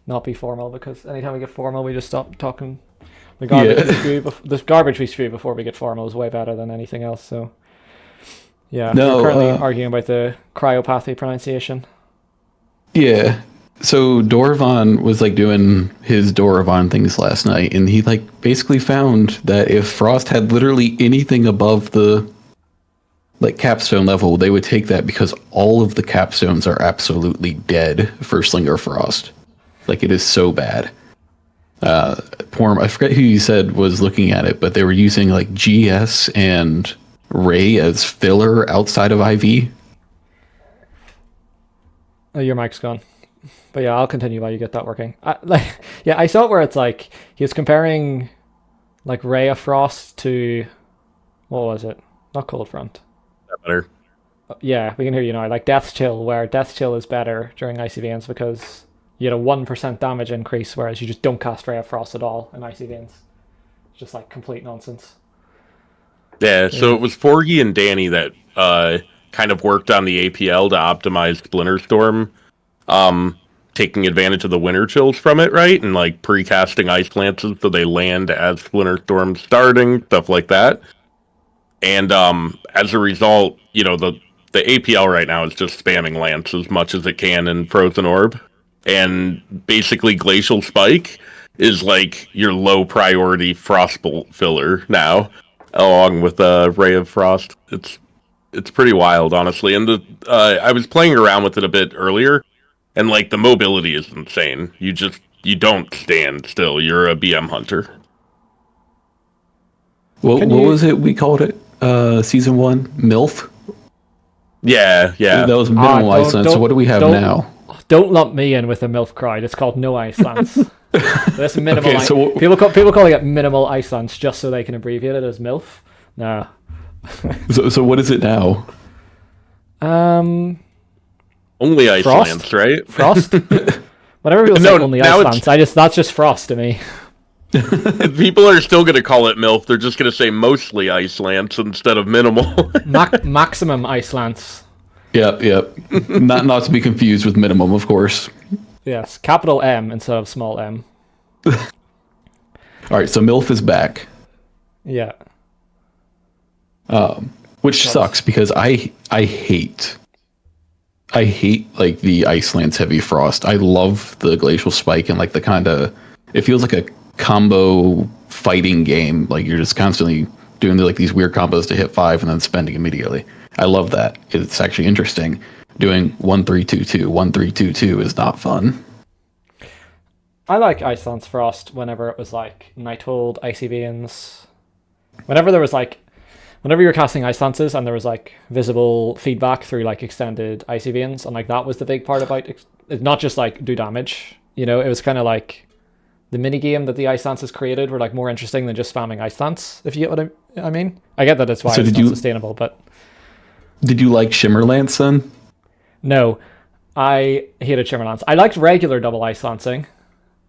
not be formal, because anytime we get formal, we just stop talking. Yeah. The garbage we spew before we get formal is way better than anything else. So yeah, we're No, currently arguing about the cryopathy pronunciation. yeah. So Dorvan was like doing his Dorvan things last night, and he like basically found that if Frost had literally anything above the like capstone level, they would take that because all of the capstones are absolutely dead for Slinger Frost. Like it is so bad. Poor, I forget who you said was looking at it, but they were using like GS and Ray as filler outside of IV. Oh, your mic's gone. But yeah, I'll continue while you get that working. Yeah, I saw it where it's like he was comparing like Ray of Frost to what was it? Not Cold Front. Better. Yeah, we can hear you now. Like Death's Chill, where Death's Chill is better during ICVNs because you get a 1% damage increase, whereas you just don't cast Ray of Frost at all in ICVNs. It's just like complete nonsense. Yeah, so Yeah. it was Forgy and Danny that kind of worked on the APL to optimize Splinter Storm, taking advantage of the winter chills from it, right? And like pre-casting Ice Lances so they land as Splinter Storm starting, stuff like that. And as a result, the APL right now is just spamming Lance as much as it can in Frozen Orb. And basically Glacial Spike is like your low priority Frostbolt filler now, along with Ray of Frost. It's pretty wild, honestly. And I was playing around with it a bit earlier, and like the mobility is insane. You don't stand still. You're a BM hunter. What Can what you? was it we called it? Season one, MILF. Yeah, That yeah. was Ah, minimal Iceland. So what do we have don't now? don't lump me in with a MILF crowd. It's called no ice lance. This minimal. Okay, so People calling it minimal ice lance just so they can abbreviate it as MILF. No. so what is it now? Um, Only Ice Frost? Lance, right? Frost. Whenever people say No, only now ice it's lance, that's just Frost to me. people are still gonna call it MILF. They're just gonna say mostly Ice Lance instead of minimal. Maximum ice lance. Yep. Not to be confused with minimum, of course. Yes, capital M instead of small m. All right, so MILF is back, Yeah. which sucks because I hate like the Ice Lance Heavy Frost. I love the Glacial Spike and like the kind of it feels like a combo fighting game. Like you're just constantly doing like these weird combos to hit 5 and then spending immediately. I love that. It's actually interesting. Doing 1-3-2-2, 1-3-2-2 is not fun. I like Ice Lance Frost whenever it was like Nighthold, ICVians. Whenever there was like whenever you're casting ice lances and there was like visible feedback through like extended ICVians, and like that was the big part about it's not just like do damage. It was kind of like the mini game that the ice lances created were like more interesting than just spamming ice lance. If you get what I mean, I get that it's why So it's not sustainable, but did you like Shimmerlance then? no, I hated Shimmer Lance. I liked regular double ice lancing,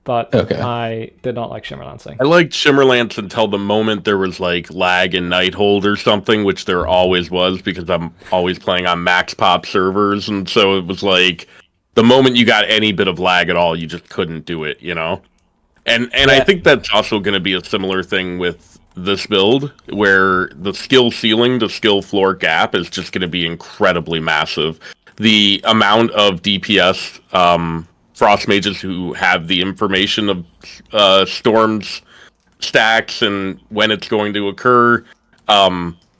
but Okay. I did not like Shimmer Lancing. I liked Shimmerlance until the moment there was like lag in Nighthold or something, which there always was because I'm always playing on max pop servers, and so it was like the moment you got any bit of lag at all, you just couldn't do it. And I Yeah. think that's also going to be a similar thing with this build, where the skill ceiling to skill floor gap is just going to be incredibly massive. The amount of DPS frost mages who have the information of storms stacks and when it's going to occur,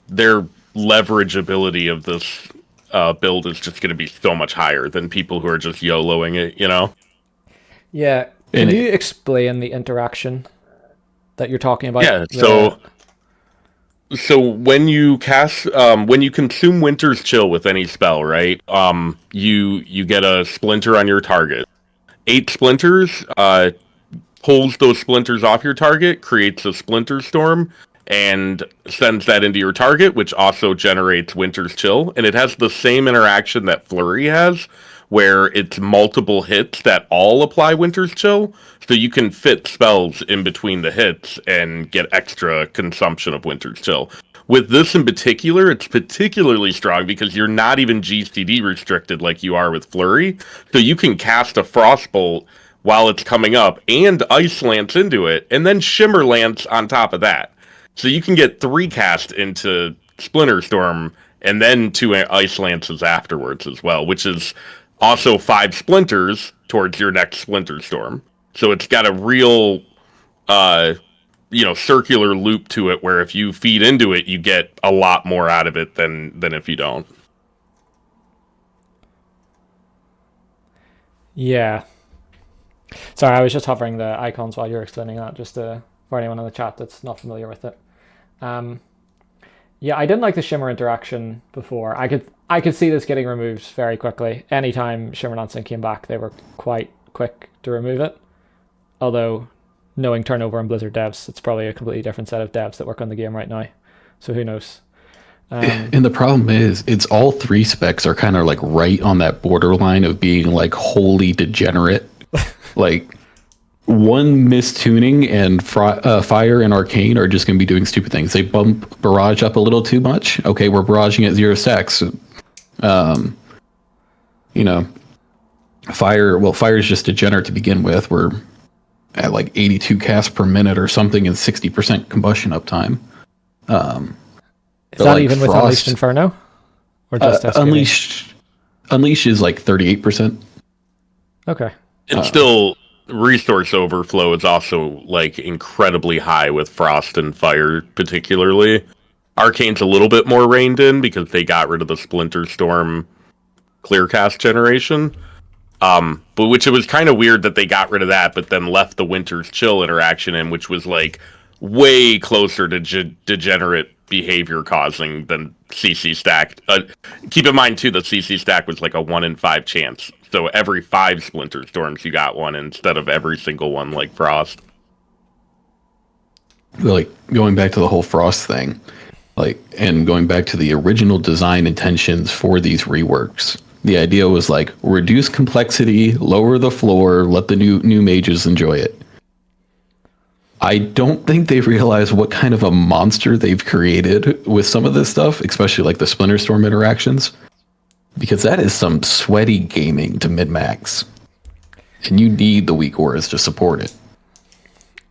their leverageability of this build is just going to be so much higher than people who are just YOLOing it. Yeah. Can And you explain the interaction that you're talking about? Yeah, so when you cast, when you consume Winter's Chill with any spell, right? You get a splinter on your target. 8 splinters pulls those splinters off your target, creates a splinter storm, and sends that into your target, which also generates Winter's Chill. And it has the same interaction that Flurry has, where it's multiple hits that all apply Winter's Chill. So you can fit spells in between the hits and get extra consumption of Winter's Chill. With this in particular, it's particularly strong because you're not even GCD restricted like you are with Flurry. So you can cast a Frostbolt while it's coming up, and Ice Lance into it, and then Shimmer Lance on top of that. So you can get 3 cast into Splinter Storm, and then 2 Ice Lances afterwards as well, which is also 5 Splinters towards your next Splinter Storm. So it's got a real, circular loop to it, where if you feed into it, you get a lot more out of it than if you don't. Yeah. Sorry, I was just hovering the icons while you were explaining that, just for anyone in the chat that's not familiar with it. Yeah, I didn't like the Shimmer interaction before. I could see this getting removed very quickly. Anytime Shimmer Lancing came back, they were quite quick to remove it. Although, knowing turnover and Blizzard devs, it's probably a completely different set of devs that work on the game right now. So who knows? And the problem is, it's all 3 specs are kind of like right on that borderline of being like wholly degenerate. Like, one mistuning and Fire and Arcane are just going to be doing stupid things. They bump Barrage up a little too much. Okay, we're barraging at 0 stacks. Fire is just degenerate to begin with. We're at like 82 casts per minute or something and 60% combustion uptime. Is that like even with Unleashed Inferno? Or just Unleashed is like 38%. Okay. And still, resource overflow is also like incredibly high with Frost and Fire, particularly. Arcane's a little bit more reined in because they got rid of the Splinter Storm clearcast generation. But which it was kind of weird that they got rid of that, but then left the Winter's Chill interaction in, which was like way closer to degenerate behavior causing than CC stack. Keep in mind too, the CC stack was like a 1 in 5 chance. So every 5 Splinter Storms you got one instead of every single one like Frost. Like, going back to the whole Frost thing, like, and going back to the original design intentions for these reworks, the idea was like reduce complexity, lower the floor, let the new mages enjoy it. I don't think they realize what kind of a monster they've created with some of this stuff, especially like the Splinter Storm interactions, because that is some sweaty gaming to min-max. And you need the weak auras to support it.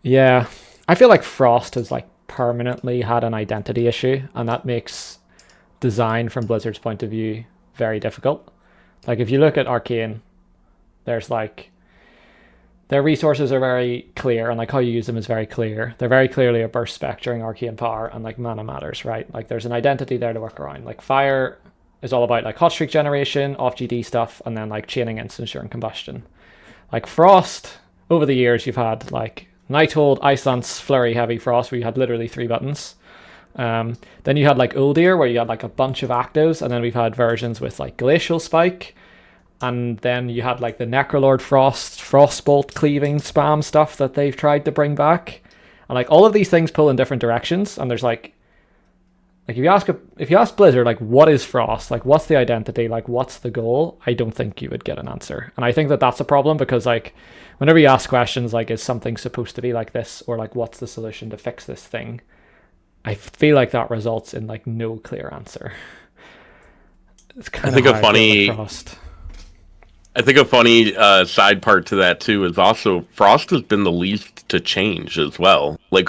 Yeah. I feel like Frost has like permanently had an identity issue, and that makes design from Blizzard's point of view very difficult. Like, if you look at Arcane, there's like, their resources are very clear, and like how you use them is very clear. They're very clearly a burst spec during Arcane Power, and like mana matters, right? Like, there's an identity there to work around. Like, Fire is all about like hot streak generation, off GD stuff, and then like chaining instance during combustion. Like Frost, over the years you've had like Nighthold, Ice Lance, Flurry, Heavy Frost, where you had literally 3 buttons. Then you had like Uldir, where you had like a bunch of actives, and then we've had versions with like Glacial Spike, and then you had like the Necrolord Frost, Frostbolt cleaving spam stuff that they've tried to bring back. And like all of these things pull in different directions, and there's like if you ask Blizzard, like, what is Frost? Like, what's the identity? Like, what's the goal? I don't think you would get an answer. And I think that that's a problem, because like whenever you ask questions like, is something supposed to be like this, or like, what's the solution to fix this thing, I feel like that results in like no clear answer. It's kind of Frost. I think a funny side part to that too is also Frost has been the least to change as well. Like,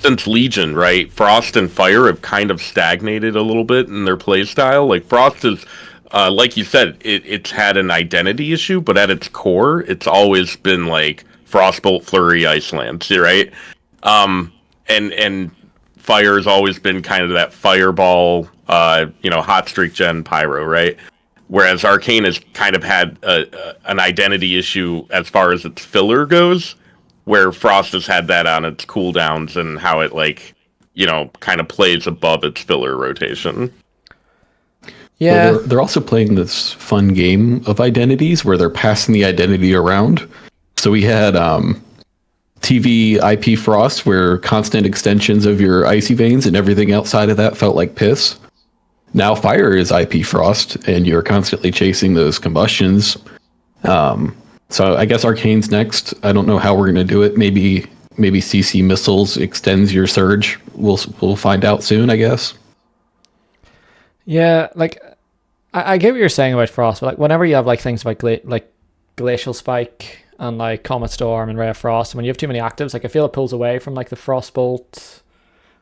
since Legion, right? Frost and Fire have kind of stagnated a little bit in their playstyle. Like, Frost is, like you said, it's had an identity issue, but at its core, it's always been like Frostbolt, Flurry, Ice Lance, right? And Fire has always been kind of that Fireball, hot streak gen Pyro, right? Whereas Arcane has kind of had an identity issue as far as its filler goes, where Frost has had that on its cooldowns and how it kind of plays above its filler rotation. Yeah. Well, they're also playing this fun game of identities where they're passing the identity around. So we had TV IP Frost, where constant extensions of your icy veins and everything outside of that felt like piss. Now Fire is IP Frost, and you're constantly chasing those combustions. So I guess Arcane's next. I don't know how we're going to do it. Maybe CC missiles extends your surge. We'll find out soon, I guess. Yeah, like I get what you're saying about Frost, but like whenever you have like things like Glacial Spike and like Comet Storm and Ray of Frost. And when you have too many actives, like I feel it pulls away from like the Frostbolt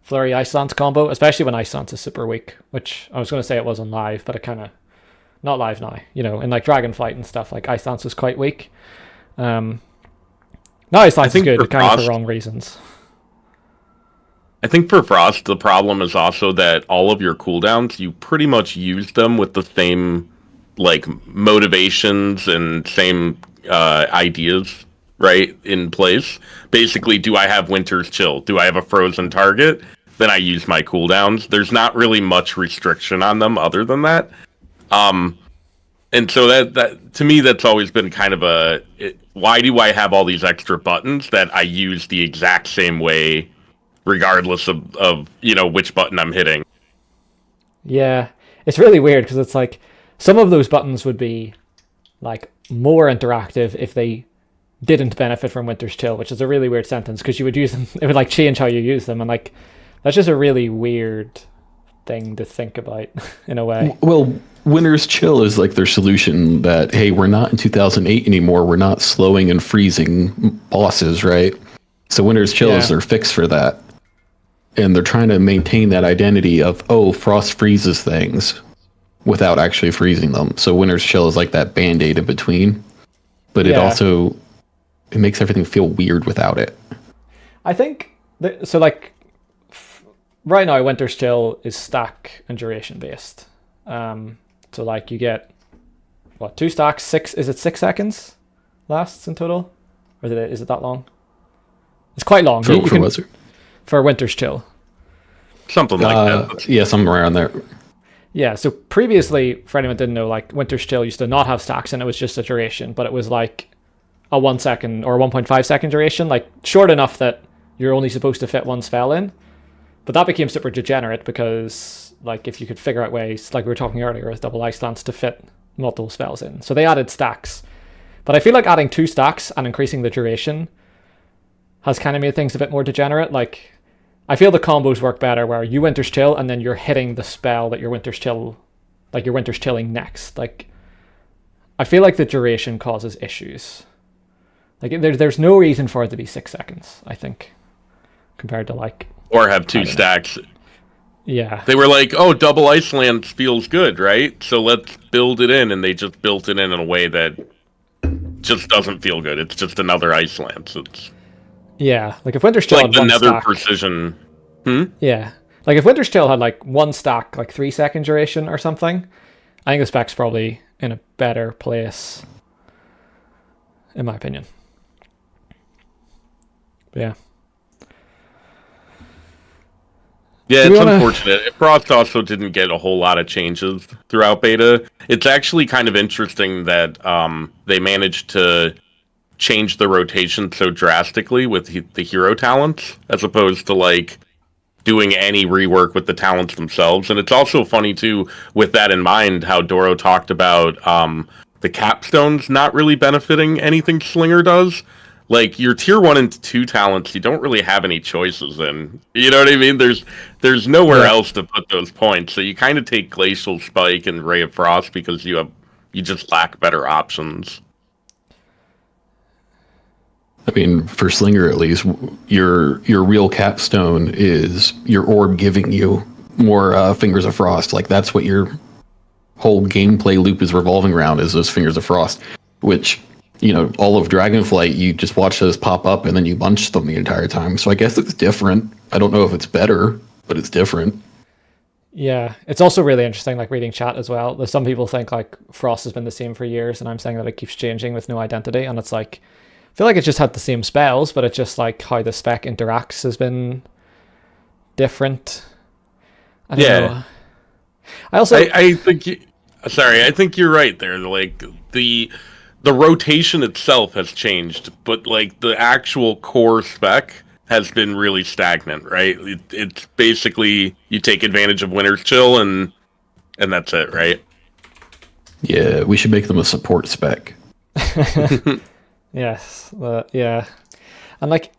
Flurry Ice Lance combo, especially when Ice Lance is super weak, which I was going to say it was on live, but it kind of not live now. You know, in like Dragonflight and stuff, like Ice Lance was quite weak. No, Ice Lance is good, kind of for wrong reasons. I think for Frost, the problem is also that all of your cooldowns, you pretty much use them with the same like motivations and same ideas, right, in place. Basically, do I have Winter's Chill? Do I have a frozen target? Then I use my cooldowns. There's not really much restriction on them other than that. And so that to me, that's always been kind of why do I have all these extra buttons that I use the exact same way, regardless of which button I'm hitting? Yeah, it's really weird because it's like some of those buttons would be like more interactive if they didn't benefit from Winter's Chill, which is a really weird sentence because you would use them, it would like change how you use them, and like that's just a really weird thing to think about in a way. Well, Winter's Chill is like their solution that, hey, we're not in 2008 anymore, we're not slowing and freezing bosses, right? So Winter's Chill is their fix for that. And they're trying to maintain that identity of, oh, Frost freezes things without actually freezing them. So Winter's Chill is like that band-aid in between. But it also, it makes everything feel weird without it. I think, so like, right now Winter's Chill is stack and duration based. So like you get, what, 2 stacks, is it 6 seconds lasts in total? Or is it that long? It's quite long. For Wizard? For Winter's Chill. Something like that. Yeah, something around there. Yeah, so previously, for anyone who didn't know, like Winter's Chill used to not have stacks and it was just a duration, but it was like a 1 second or 1.5 second duration, like short enough that you're only supposed to fit one spell in. But that became super degenerate because like if you could figure out ways, like we were talking earlier with double Ice Lance, to fit multiple spells in. So they added stacks. But I feel like adding 2 stacks and increasing the duration has kind of made things a bit more degenerate. Like, I feel the combos work better where you Winter's Chill and then you're hitting the spell that you're Winter's Chill, like you're Winter's Chilling next. Like, I feel like the duration causes issues. Like, there's no reason for it to be 6 seconds, I think, compared to like... Or have 2 stacks. Yeah. They were like, oh, double Ice Lance feels good, right? So let's build it in, and they just built it in a way that just doesn't feel good. It's just another Ice Lance. It's... Yeah, like if Winter's Chill like had the one Nether stack, Precision. Yeah, like if Winter's Chill had like 1 stack, like 3 second duration or something, I think the Spec's probably in a better place, in my opinion. But yeah. Yeah, it's unfortunate. Frost also didn't get a whole lot of changes throughout beta. It's actually kind of interesting that they managed to change the rotation so drastically with the hero talents, as opposed to like doing any rework with the talents themselves. And it's also funny too, with that in mind, how Doro talked about the capstones not really benefiting anything Slinger does. Like your tier 1 and 2 talents, you don't really have any choices in. You know what I mean? There's nowhere else to put those points. So you kind of take Glacial Spike and Ray of Frost because you just lack better options. I mean, for Slinger at least, your real capstone is your orb giving you more Fingers of Frost. Like that's what your whole gameplay loop is revolving around, is those Fingers of Frost. Which, you know, all of Dragonflight, you just watch those pop up and then you bunch them the entire time. So I guess it's different. I don't know if it's better, but it's different. Yeah, it's also really interesting, like reading chat as well. There's some people think like Frost has been the same for years, and I'm saying that it keeps changing with no identity, and it's like, I feel like it's just had the same spells, but it's just like how the spec interacts has been different. I don't know. I think I think you're right there. Like the rotation itself has changed, but like the actual core spec has been really stagnant, right? It's basically you take advantage of Winter's Chill and that's it, right? Yeah, we should make them a support spec. Yes, yeah. And like,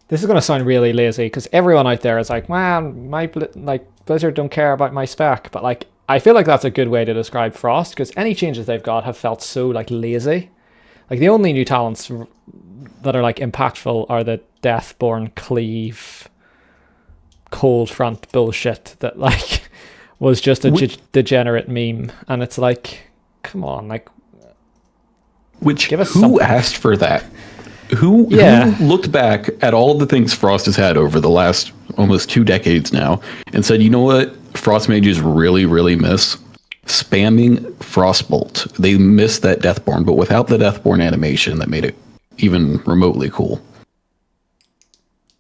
this is going to sound really lazy because everyone out there is like, man, Blizzard don't care about my spec. But like, I feel like that's a good way to describe Frost because any changes they've got have felt so like lazy. Like the only new talents that are like impactful are the Deathborn Cleave cold front bullshit that like was just a degenerate meme, and it's like, come on, like, Who something. asked for that? Who looked back at all the things Frost has had over the last almost 2 decades now and said, you know what, Frost mages really, really miss? Spamming Frostbolt. They miss that Deathborn, but without the Deathborn animation that made it even remotely cool.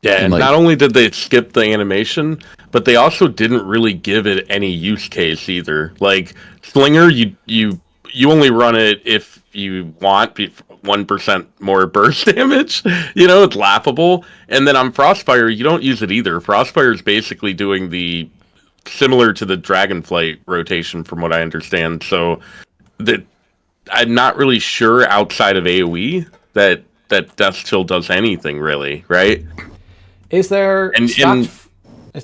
Yeah, and like, not only did they skip the animation, but they also didn't really give it any use case either. Like Slinger, you only run it if you want 1% more burst damage. You know, it's laughable. And then on Frostfire, you don't use it either. Frostfire is basically doing the similar to the Dragonflight rotation, from what I understand. So that I'm not really sure outside of AoE that Death Chill does anything really, right? Is there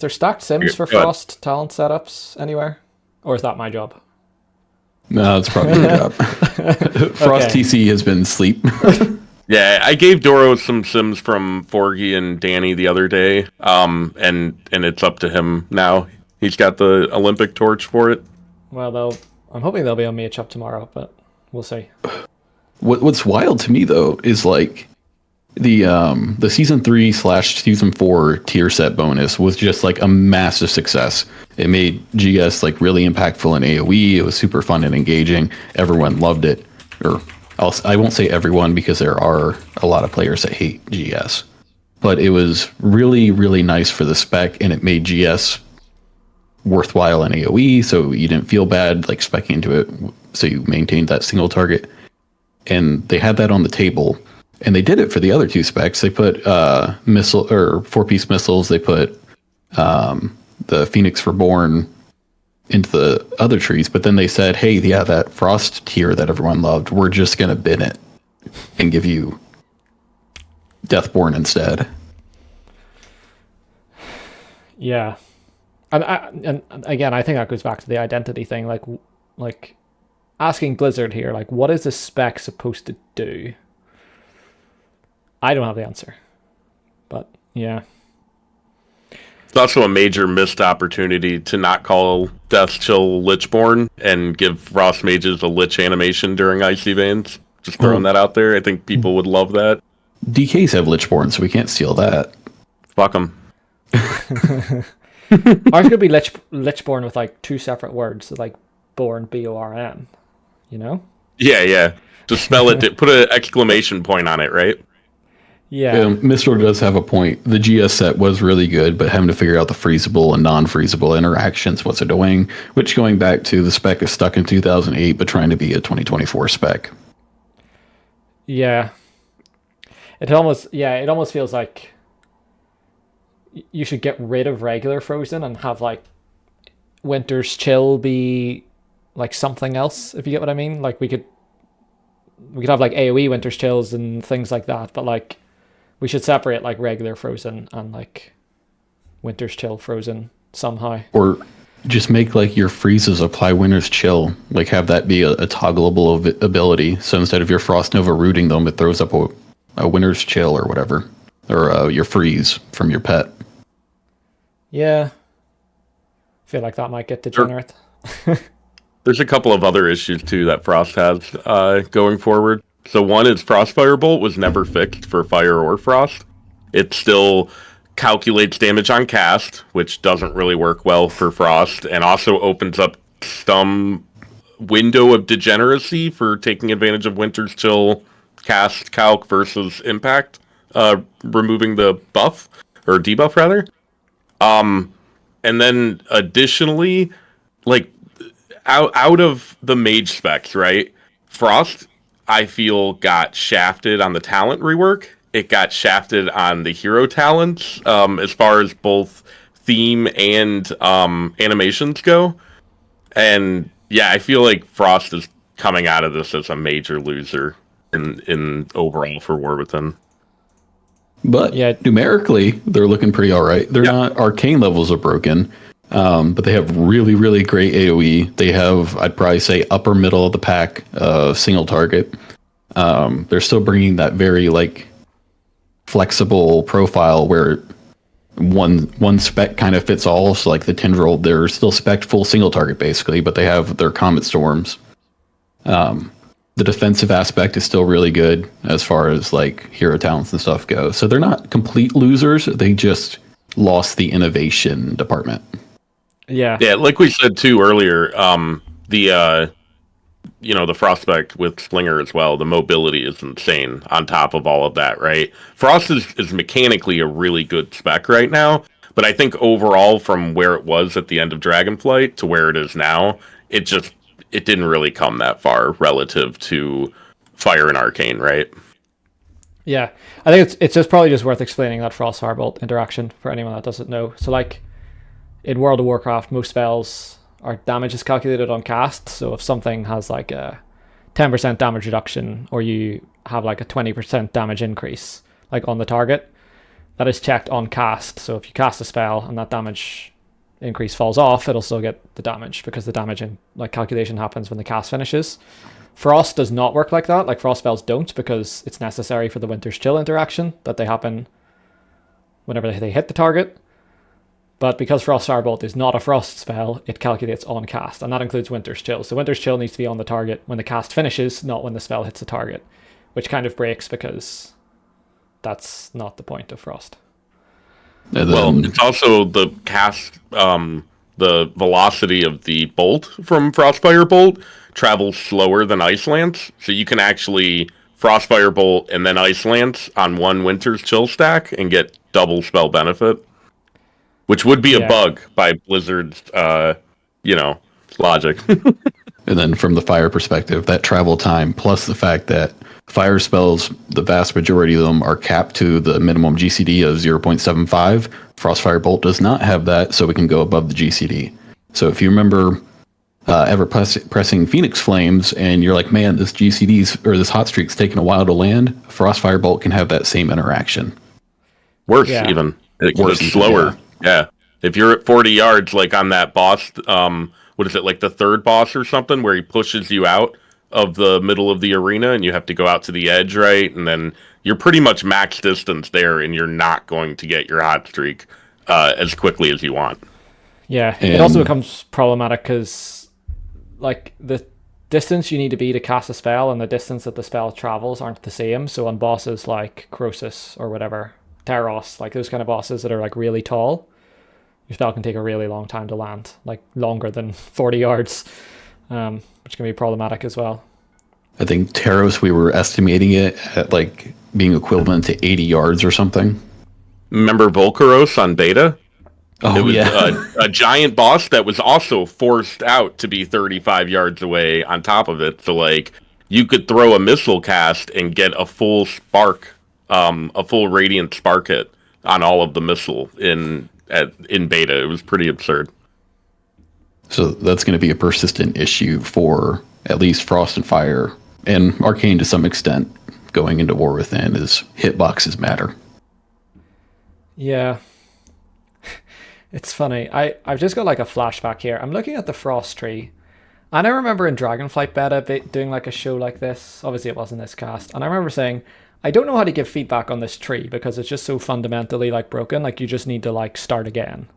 stacked sims for Frost talent setups anywhere? Or is that my job? No, it's probably your job. Frost TC has been sleep. Yeah, I gave Doro some sims from Forgy and Danny the other day, and it's up to him now. He's got the Olympic torch for it. Well, I'm hoping they'll be on Mage up tomorrow, but we'll see. What's wild to me though is like the season 3/season 4 tier set bonus was just like a massive success. It made GS like really impactful in AoE. It was super fun and engaging. Everyone loved it. Or I won't say everyone because there are a lot of players that hate GS. But it was really, really nice for the spec, and it made GS worthwhile in AoE, so you didn't feel bad like speccing into it, so you maintained that single target. And they had that on the table. And they did it for the other 2 specs. They put missile or 4-piece missiles. They put the Phoenix Reborn into the other trees. But then they said, hey, yeah, that Frost tier that everyone loved, we're just going to bin it and give you Deathborn instead. Yeah. And again, I think that goes back to the identity thing. Like asking Blizzard here, like, what is this spec supposed to do? I don't have the answer, but yeah. It's also a major missed opportunity to not call Death Chill Lichborn and give Frost Mages a Lich animation during Icy Veins. Just throwing that out there. I think people would love that. DKs have Lichborn, so we can't steal that. Fuck them. Ours could be Lichborn with like 2 separate words, so like born, B-O-R-N, you know? Yeah. Just spell it, put an exclamation point on it, right? Yeah. Mistral does have a point. The GS set was really good, but having to figure out the freezable and non-freezable interactions was annoying, which going back to the spec is stuck in 2008, but trying to be a 2024 spec. Yeah. It almost feels like you should get rid of regular Frozen and have like Winter's Chill be like something else, if you get what I mean. Like we could have like AoE Winter's Chills and things like that, but like we should separate like regular Frozen and like Winter's Chill Frozen somehow. Or just make like your freezes apply Winter's Chill. Like have that be a toggleable ability. So instead of your Frost Nova rooting them, it throws up a Winter's Chill or whatever. Or your freeze from your pet. Yeah. I feel like that might get degenerate. There's a couple of other issues too that Frost has going forward. So one is Frostfire Bolt was never fixed for Fire or Frost. It still calculates damage on cast, which doesn't really work well for Frost, and also opens up some window of degeneracy for taking advantage of Winter's Chill cast calc versus impact, removing the buff, or debuff rather. And then additionally, like out of the mage specs, right? Frost, I feel, got shafted on the talent rework. It got shafted on the hero talents, as far as both theme and animations go. And yeah, I feel like Frost is coming out of this as a major loser in overall for War Within. But yeah, numerically, they're looking pretty all right. They're not arcane levels are broken, but they have really, really great AoE. They have, I'd probably say, upper middle of the pack single target. They're still bringing that very like flexible profile where one spec kind of fits all. So like the Tendril, they're still spec full single target basically, but they have their Comet Storms. The defensive aspect is still really good as far as like hero talents and stuff go. So they're not complete losers. They just lost the innovation department. Yeah. Yeah, like we said too earlier, the the Frostspec with Slinger as well, the mobility is insane on top of all of that, right? Frost is mechanically a really good spec right now, but I think overall from where it was at the end of Dragonflight to where it is now, it didn't really come that far relative to Fire and Arcane, right? Yeah. I think it's just probably just worth explaining that Frost Firebolt interaction for anyone that doesn't know. So like in World of Warcraft, most spells our damage is calculated on cast. So if something has like a 10% damage reduction, or you have like a 20% damage increase, like on the target, that is checked on cast. So if you cast a spell and that damage increase falls off, it'll still get the damage, because the damage in like calculation happens when the cast finishes. Frost does not work like that. Like Frost spells don't, because it's necessary for the Winter's Chill interaction that they happen whenever they hit the target. But because Frost Firebolt is not a Frost spell, it calculates on cast, and that includes Winter's Chill. So Winter's Chill needs to be on the target when the cast finishes, not when the spell hits the target, which kind of breaks because that's not the point of Frost. Well, it's also the cast, the velocity of the bolt from Frostfire Bolt travels slower than Ice Lance, so you can actually Frostfire Bolt and then Ice Lance on one Winter's Chill stack and get double spell benefit. Which would be a bug by Blizzard's, logic. And then from the fire perspective, that travel time, plus the fact that fire spells, the vast majority of them are capped to the minimum GCD of 0.75. Frostfire Bolt does not have that, so we can go above the GCD. So if you remember ever pressing Phoenix Flames, and you're like, man, this GCD's or this hot streak's taking a while to land, Frostfire Bolt can have that same interaction. Worse, even. It's slower. Yeah. If you're at 40 yards, like on that boss, what is it, like the third boss or something, where he pushes you out of the middle of the arena and you have to go out to the edge, right? And then you're pretty much max distance there, and you're not going to get your hot streak as quickly as you want. Yeah, it also becomes problematic because, like, the distance you need to be to cast a spell and the distance that the spell travels aren't the same. So on bosses like Croesus or whatever, Taros, like those kind of bosses that are like really tall, your spell can take a really long time to land, like longer than 40 yards, which can be problematic as well. I think Taros, we were estimating it at like being equivalent to 80 yards or something. Remember Volcaros on beta? Oh, it was yeah. a giant boss that was also forced out to be 35 yards away on top of it. So like you could throw a missile cast and get a full spark, a full radiant spark hit on all of the missile in beta. It was pretty absurd. So that's going to be a persistent issue for at least Frost and Fire, and Arcane to some extent going into War Within, is hitboxes matter. Yeah. It's funny. I've just got like a flashback here. I'm looking at the Frost tree, and I remember in Dragonflight beta doing like a show like this. Obviously it wasn't this cast. And I remember saying, I don't know how to give feedback on this tree because it's just so fundamentally like broken. Like you just need to like start again.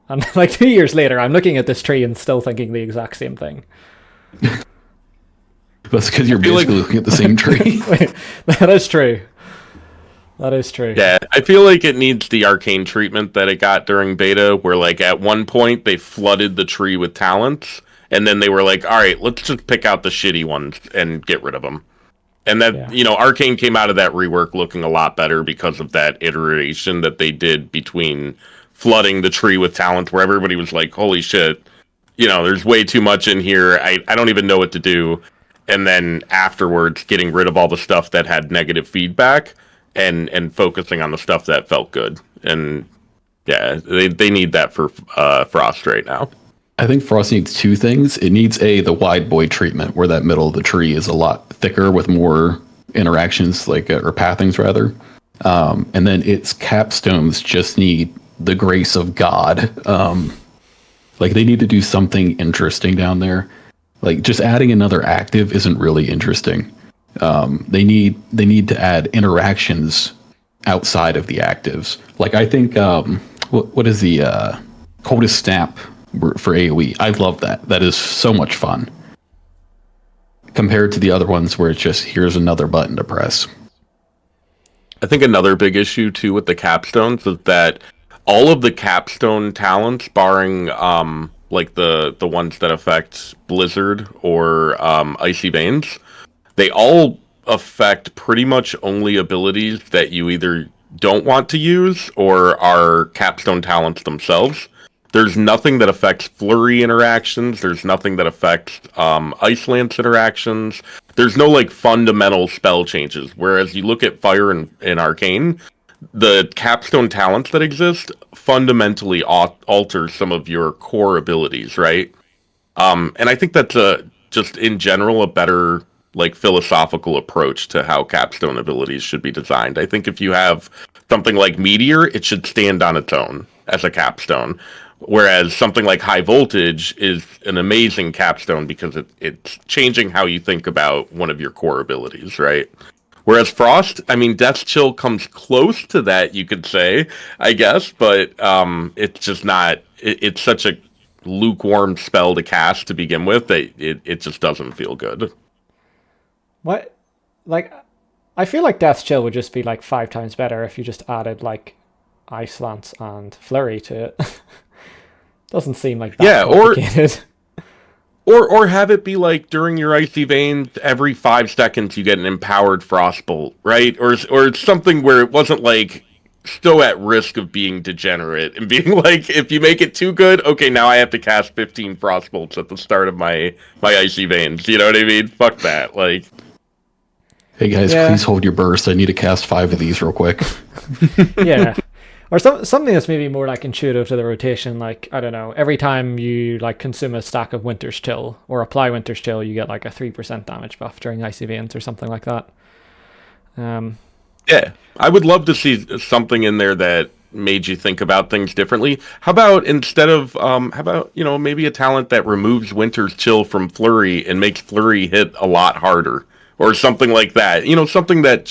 And like 2 years later, I'm looking at this tree and still thinking the exact same thing. That's because you're basically looking at the same tree. That is true. That is true. Yeah, I feel like it needs the Arcane treatment that it got during beta, where like at one point they flooded the tree with talents, and then they were like, all right, let's just pick out the shitty ones and get rid of them. And that, Arcane came out of that rework looking a lot better because of that iteration that they did between flooding the tree with talent, where everybody was like, holy shit, there's way too much in here. I don't even know what to do. And then afterwards, getting rid of all the stuff that had negative feedback and focusing on the stuff that felt good. And yeah, they need that for Frost right now. I think Frost needs two things. It needs the wide boy treatment, where that middle of the tree is a lot thicker with more interactions, like or pathings rather. And then its capstones just need the grace of God. Like they need to do something interesting down there. Like just adding another active isn't really interesting. They need to add interactions outside of the actives. Like I think what is the coldest snap for AoE? I love that. That is so much fun compared to the other ones where it's just here's another button to press. I think another big issue too with the capstones is that all of the capstone talents, barring like the ones that affect Blizzard or Icy Veins, they all affect pretty much only abilities that you either don't want to use or are capstone talents themselves. There's nothing that affects flurry interactions. There's nothing that affects Ice Lance interactions. There's no like fundamental spell changes. Whereas you look at Fire and Arcane, the capstone talents that exist fundamentally alter some of your core abilities, right? And I think that's just in general a better like philosophical approach to how capstone abilities should be designed. I think if you have something like Meteor, it should stand on its own as a capstone. Whereas something like High Voltage is an amazing capstone because it's changing how you think about one of your core abilities, right? Whereas Frost, I mean, Death Chill comes close to that, you could say, I guess, but it's just not. It's such a lukewarm spell to cast to begin with that it just doesn't feel good. What? Like, I feel like Death's Chill would just be like 5 times better if you just added like Ice Lance and Flurry to it. Doesn't seem like that complicated. Or have it be like during your Icy Veins, every 5 seconds you get an empowered Frostbolt, right? Or it's something where it wasn't like so at risk of being degenerate and being like, if you make it too good, okay, now I have to cast 15 Frostbolts at the start of my Icy Veins. You know what I mean? Fuck that. Like, hey guys, please hold your burst. I need to cast 5 of these real quick. Yeah. Or something that's maybe more like intuitive to the rotation, like, I don't know, every time you like consume a stack of Winter's Chill or apply Winter's Chill, you get like a 3% damage buff during Icy Veins or something like that. Yeah, I would love to see something in there that made you think about things differently. How about instead of, maybe a talent that removes Winter's Chill from Flurry and makes Flurry hit a lot harder or something like that. You know, something that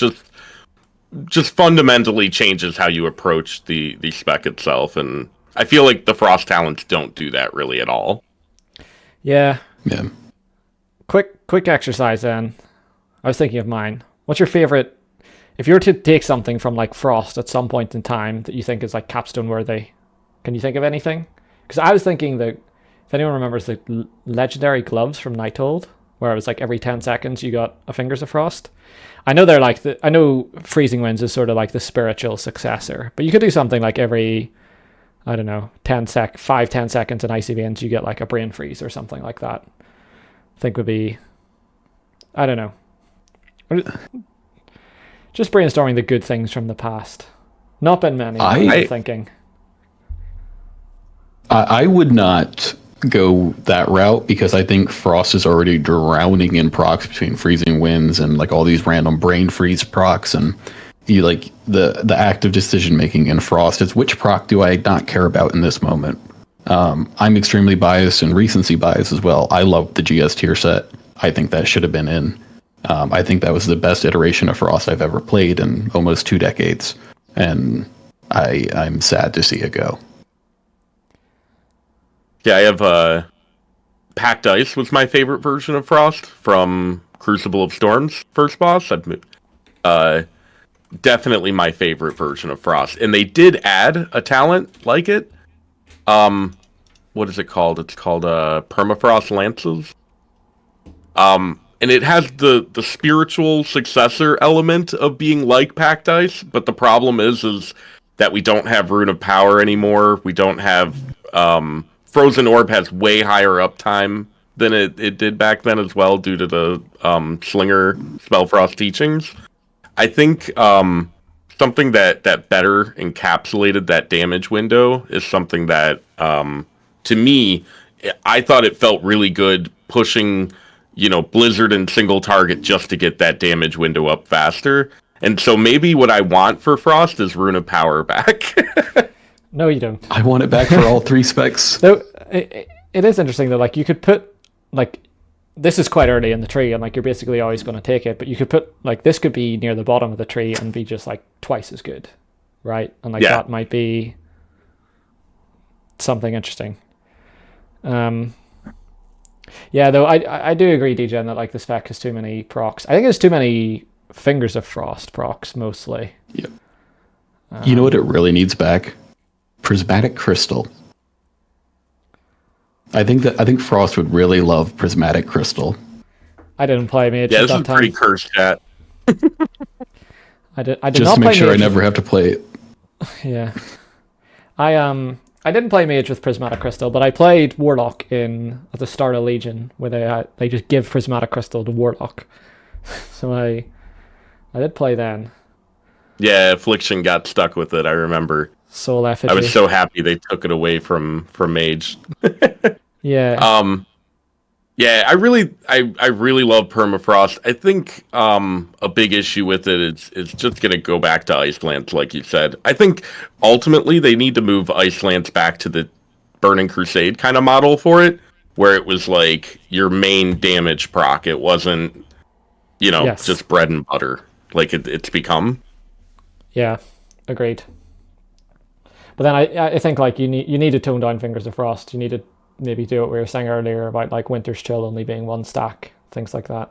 just fundamentally changes how you approach the spec itself, and I feel like the Frost talents don't do that really at all. Yeah. Yeah. Quick exercise then. I was thinking of mine. What's your favorite, if you were to take something from like Frost at some point in time that you think is like capstone worthy, can you think of anything? Because I was thinking that, if anyone remembers the legendary gloves from Nighthold, where it was like every 10 seconds you got a Fingers of Frost. I know they're like I know Freezing Winds is sort of like the spiritual successor, but you could do something like every, I don't know, 10 seconds in Icy Veins you get like a Brain Freeze or something like that. I think would be, I don't know. Just brainstorming the good things from the past. Not been many, I'm thinking. I would not go that route because I think Frost is already drowning in procs between Freezing Winds and like all these random Brain Freeze procs, and you like the active decision making in Frost is which proc do I not care about in this moment. I'm extremely biased and recency bias as well. I love the GS tier set. I think that should have been in. I think that was the best iteration of Frost I've ever played in almost 2 decades, and I'm sad to see it go. Yeah, I have Packed Ice was my favorite version of Frost from Crucible of Storms first boss. Definitely my favorite version of Frost. And they did add a talent like it. What is it called? It's called Permafrost Lances. And it has the spiritual successor element of being like Packed Ice, but the problem is that we don't have Rune of Power anymore. We don't have Frozen Orb has way higher uptime than it did back then as well due to the Slinger Spellfrost teachings. I think something that better encapsulated that damage window is something that, to me, I thought it felt really good pushing, Blizzard and single target just to get that damage window up faster. And so maybe what I want for Frost is Rune of Power back. No, you don't. I want it back for all 3 specs. So it is interesting though. Like you could put like this is quite early in the tree, and like you're basically always going to take it. But you could put like this could be near the bottom of the tree and be just like twice as good, right? And like that might be something interesting. Yeah, though I do agree, DJN, that like the spec has too many procs. I think there's too many Fingers of Frost procs mostly. Yeah. You know what it really needs back? Prismatic Crystal. I think Frost would really love Prismatic Crystal. I didn't play Mage at that time. Yeah, this is pretty cursed chat. I did just not to make play sure Mage I never have to play it. Yeah. I didn't play Mage with Prismatic Crystal, but I played Warlock at the start of Legion, where they just give Prismatic Crystal to Warlock. So I did play then. Yeah, Affliction got stuck with it, I remember. Soul Effigy. I was so happy they took it away from Mage. Yeah. Yeah, I really love Permafrost. I think a big issue with it is just going to go back to Icelands, like you said. I think ultimately they need to move Icelands back to the Burning Crusade kind of model for it, where it was like your main damage proc. It wasn't, just bread and butter like it's become. Yeah, agreed. But then I think like you need to tone down Fingers of Frost. You need to maybe do what we were saying earlier about like Winter's Chill only being one stack, things like that.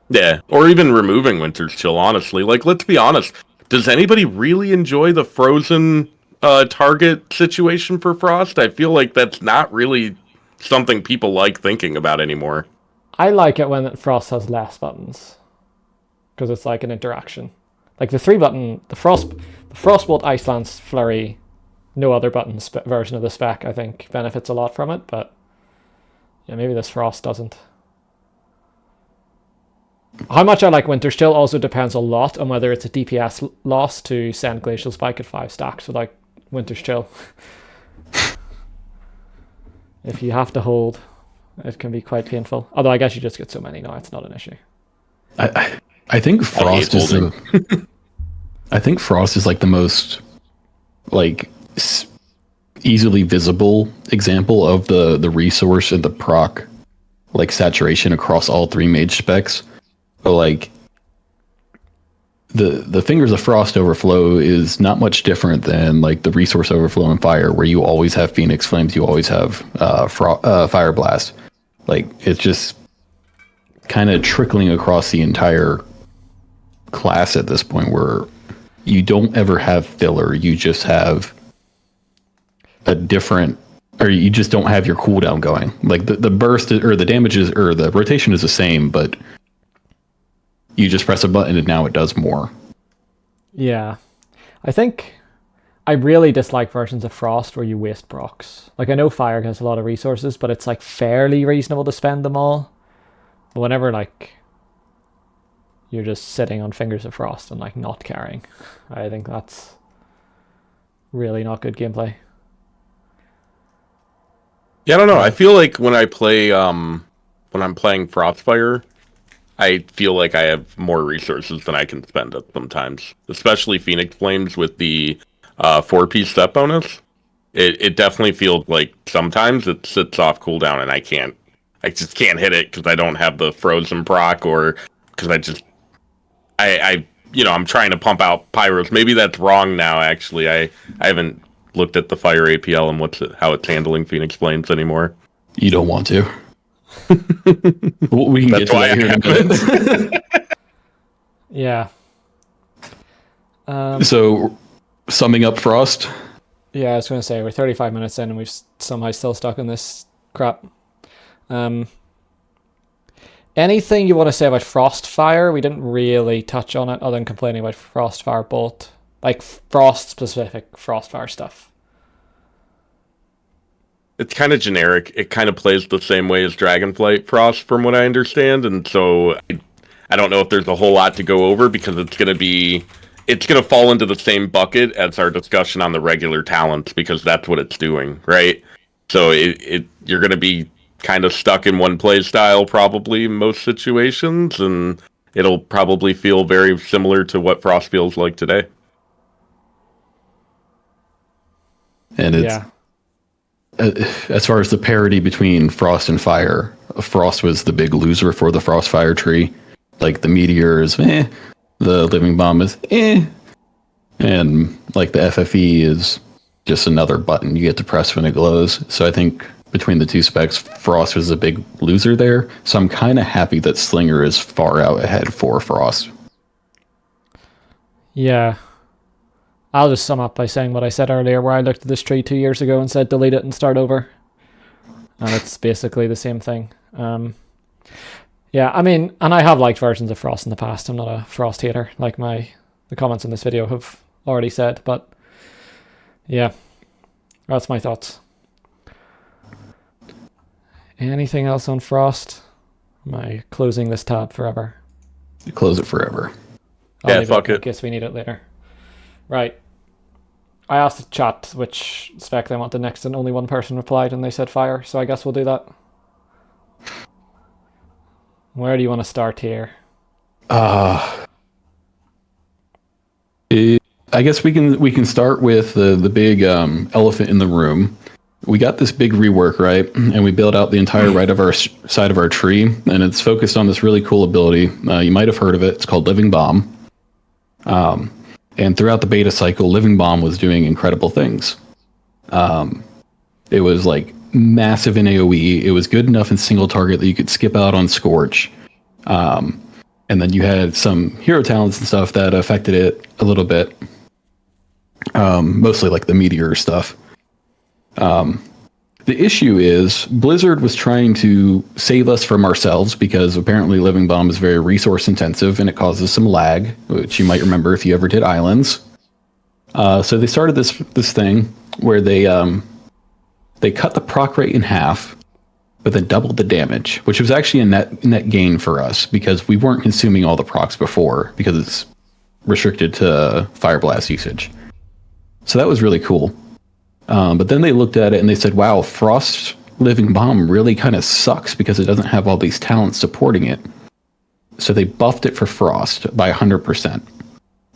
Yeah, or even removing Winter's Chill, honestly. Like, let's be honest. Does anybody really enjoy the frozen target situation for Frost? I feel like that's not really something people like thinking about anymore. I like it when Frost has less buttons, because it's like an interaction. Like the 3-button, the Frostbolt Ice Lance Flurry, no other button version of the spec, I think, benefits a lot from it, but yeah, maybe this Frost doesn't. How much I like Winter's Chill also depends a lot on whether it's a DPS loss to send Glacial Spike at 5 stacks with like Winter's Chill. If you have to hold, it can be quite painful. Although I guess you just get so many now, it's not an issue. I think Frost is I think Frost is like the most like easily visible example of the resource and the proc like saturation across all 3 mage specs. But like the Fingers of Frost overflow is not much different than like the resource overflow in Fire, where you always have Phoenix Flames, you always have Fire Blast. Like it's just kind of trickling across the entire class at this point, where you don't ever have filler. You just have a different, or you just don't have your cooldown going. Like the burst or the damages or the rotation is the same, but you just press a button and now it does more. Yeah. I think I really dislike versions of Frost where you waste procs. Like I know Fire has a lot of resources, but it's like fairly reasonable to spend them all. But whenever like you're just sitting on Fingers of Frost and like not carrying, I think that's really not good gameplay. Yeah, I don't know. I feel like when I play when I'm playing Frostfire, I feel like I have more resources than I can spend at sometimes. Especially Phoenix Flames with the 4-piece step bonus. It definitely feels like sometimes it sits off cooldown and I just can't hit it because I don't have the frozen proc, or because I'm trying to pump out pyros. Maybe that's wrong now, actually. I haven't looked at the Fire APL and how it's handling Phoenix Flames anymore. You don't want to. We can get to that here in a minute. Yeah. So, summing up Frost. Yeah, I was going to say, we're 35 minutes in and we've somehow still stuck in this crap. Anything you want to say about Frostfire? We didn't really touch on it other than complaining about Frostfire Bolt. Like Frost-specific Frostfire stuff. It's kind of generic. It kind of plays the same way as Dragonflight Frost, from what I understand, and so I don't know if there's a whole lot to go over, because it's going to fall into the same bucket as our discussion on the regular talents, because that's what it's doing, right? So you're going to be kind of stuck in one play style probably in most situations, and it'll probably feel very similar to what Frost feels like today. And it's as far as the parity between Frost and Fire, Frost was the big loser for the Frost Fire tree. Like the Meteor is the Living Bomb is and like the FFE is just another button you get to press when it glows. So I think between the two specs, Frost was a big loser there. So I'm kind of happy that Slinger is far out ahead for Frost. Yeah. I'll just sum up by saying what I said earlier, where I looked at this tree 2 years ago and said delete it and start over. And it's basically the same thing. Yeah, I mean, and I have liked versions of Frost in the past. I'm not a Frost hater, like the comments in this video have already said, but yeah, that's my thoughts. Anything else on Frost? Am I closing this tab forever? You close it forever. Yeah, fuck it. In case we need it later. Right. I asked the chat which spec they wanted next, and only one person replied, and they said Fire, so I guess we'll do that. Where do you want to start here? I guess we can start with the big elephant in the room. We got this big rework, right? And we built out the entire right of our side of our tree, and it's focused on this really cool ability. You might have heard of it. It's called Living Bomb. And throughout the beta cycle, Living Bomb was doing incredible things. It was like massive in AoE. It was good enough in single target that you could skip out on Scorch. And then you had some hero talents and stuff that affected it a little bit. Mostly like the Meteor stuff. The issue is Blizzard was trying to save us from ourselves because apparently Living Bomb is very resource intensive and it causes some lag, which you might remember if you ever did Islands. So they started this thing where they cut the proc rate in half, but then doubled the damage, which was actually a net gain for us because we weren't consuming all the procs before because it's restricted to Fire Blast usage. So that was really cool. But then they looked at it and they said, wow, Frost Living Bomb really kind of sucks because it doesn't have all these talents supporting it. So they buffed it for Frost by 100%.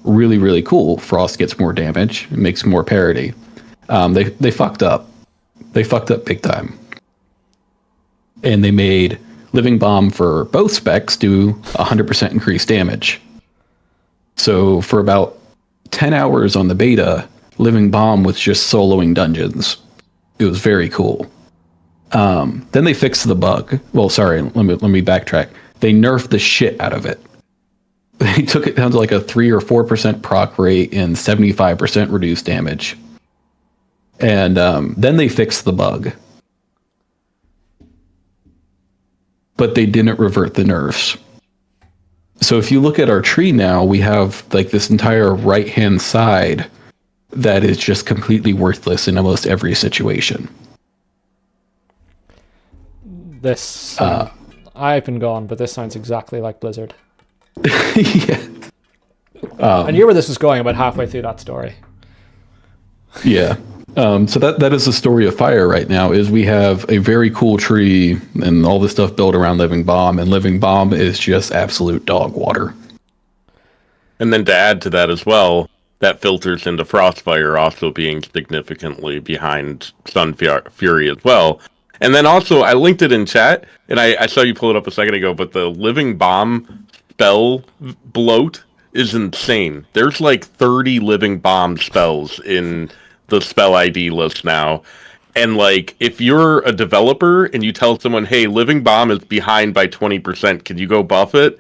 Really, really cool. Frost gets more damage, it makes more parity. They fucked up. They fucked up big time. And they made Living Bomb for both specs do 100% increased damage. So for about 10 hours on the beta, Living Bomb was just soloing dungeons. It was very cool. Then they fixed the bug. Well, sorry, let me backtrack. They nerfed the shit out of it. They took it down to like a 3 or 4% proc rate and 75% reduced damage. And then they fixed the bug. But they didn't revert the nerfs. So if you look at our tree now, we have like this entire right-hand side that is just completely worthless in almost every situation. This I've been gone, but this sounds exactly like Blizzard. Yeah. I knew where this was going about halfway through that story. Yeah. So that is the story of Fire right now, is we have a very cool tree and all this stuff built around Living Bomb, and Living Bomb is just absolute dog water. And then to add to that as well, that filters into Frostfire also being significantly behind Sun Fury as well. And then also, I linked it in chat, and I saw you pull it up a second ago, but the Living Bomb spell bloat is insane. There's like 30 Living Bomb spells in the spell ID list now. And like, if you're a developer and you tell someone, hey, Living Bomb is behind by 20%, can you go buff it?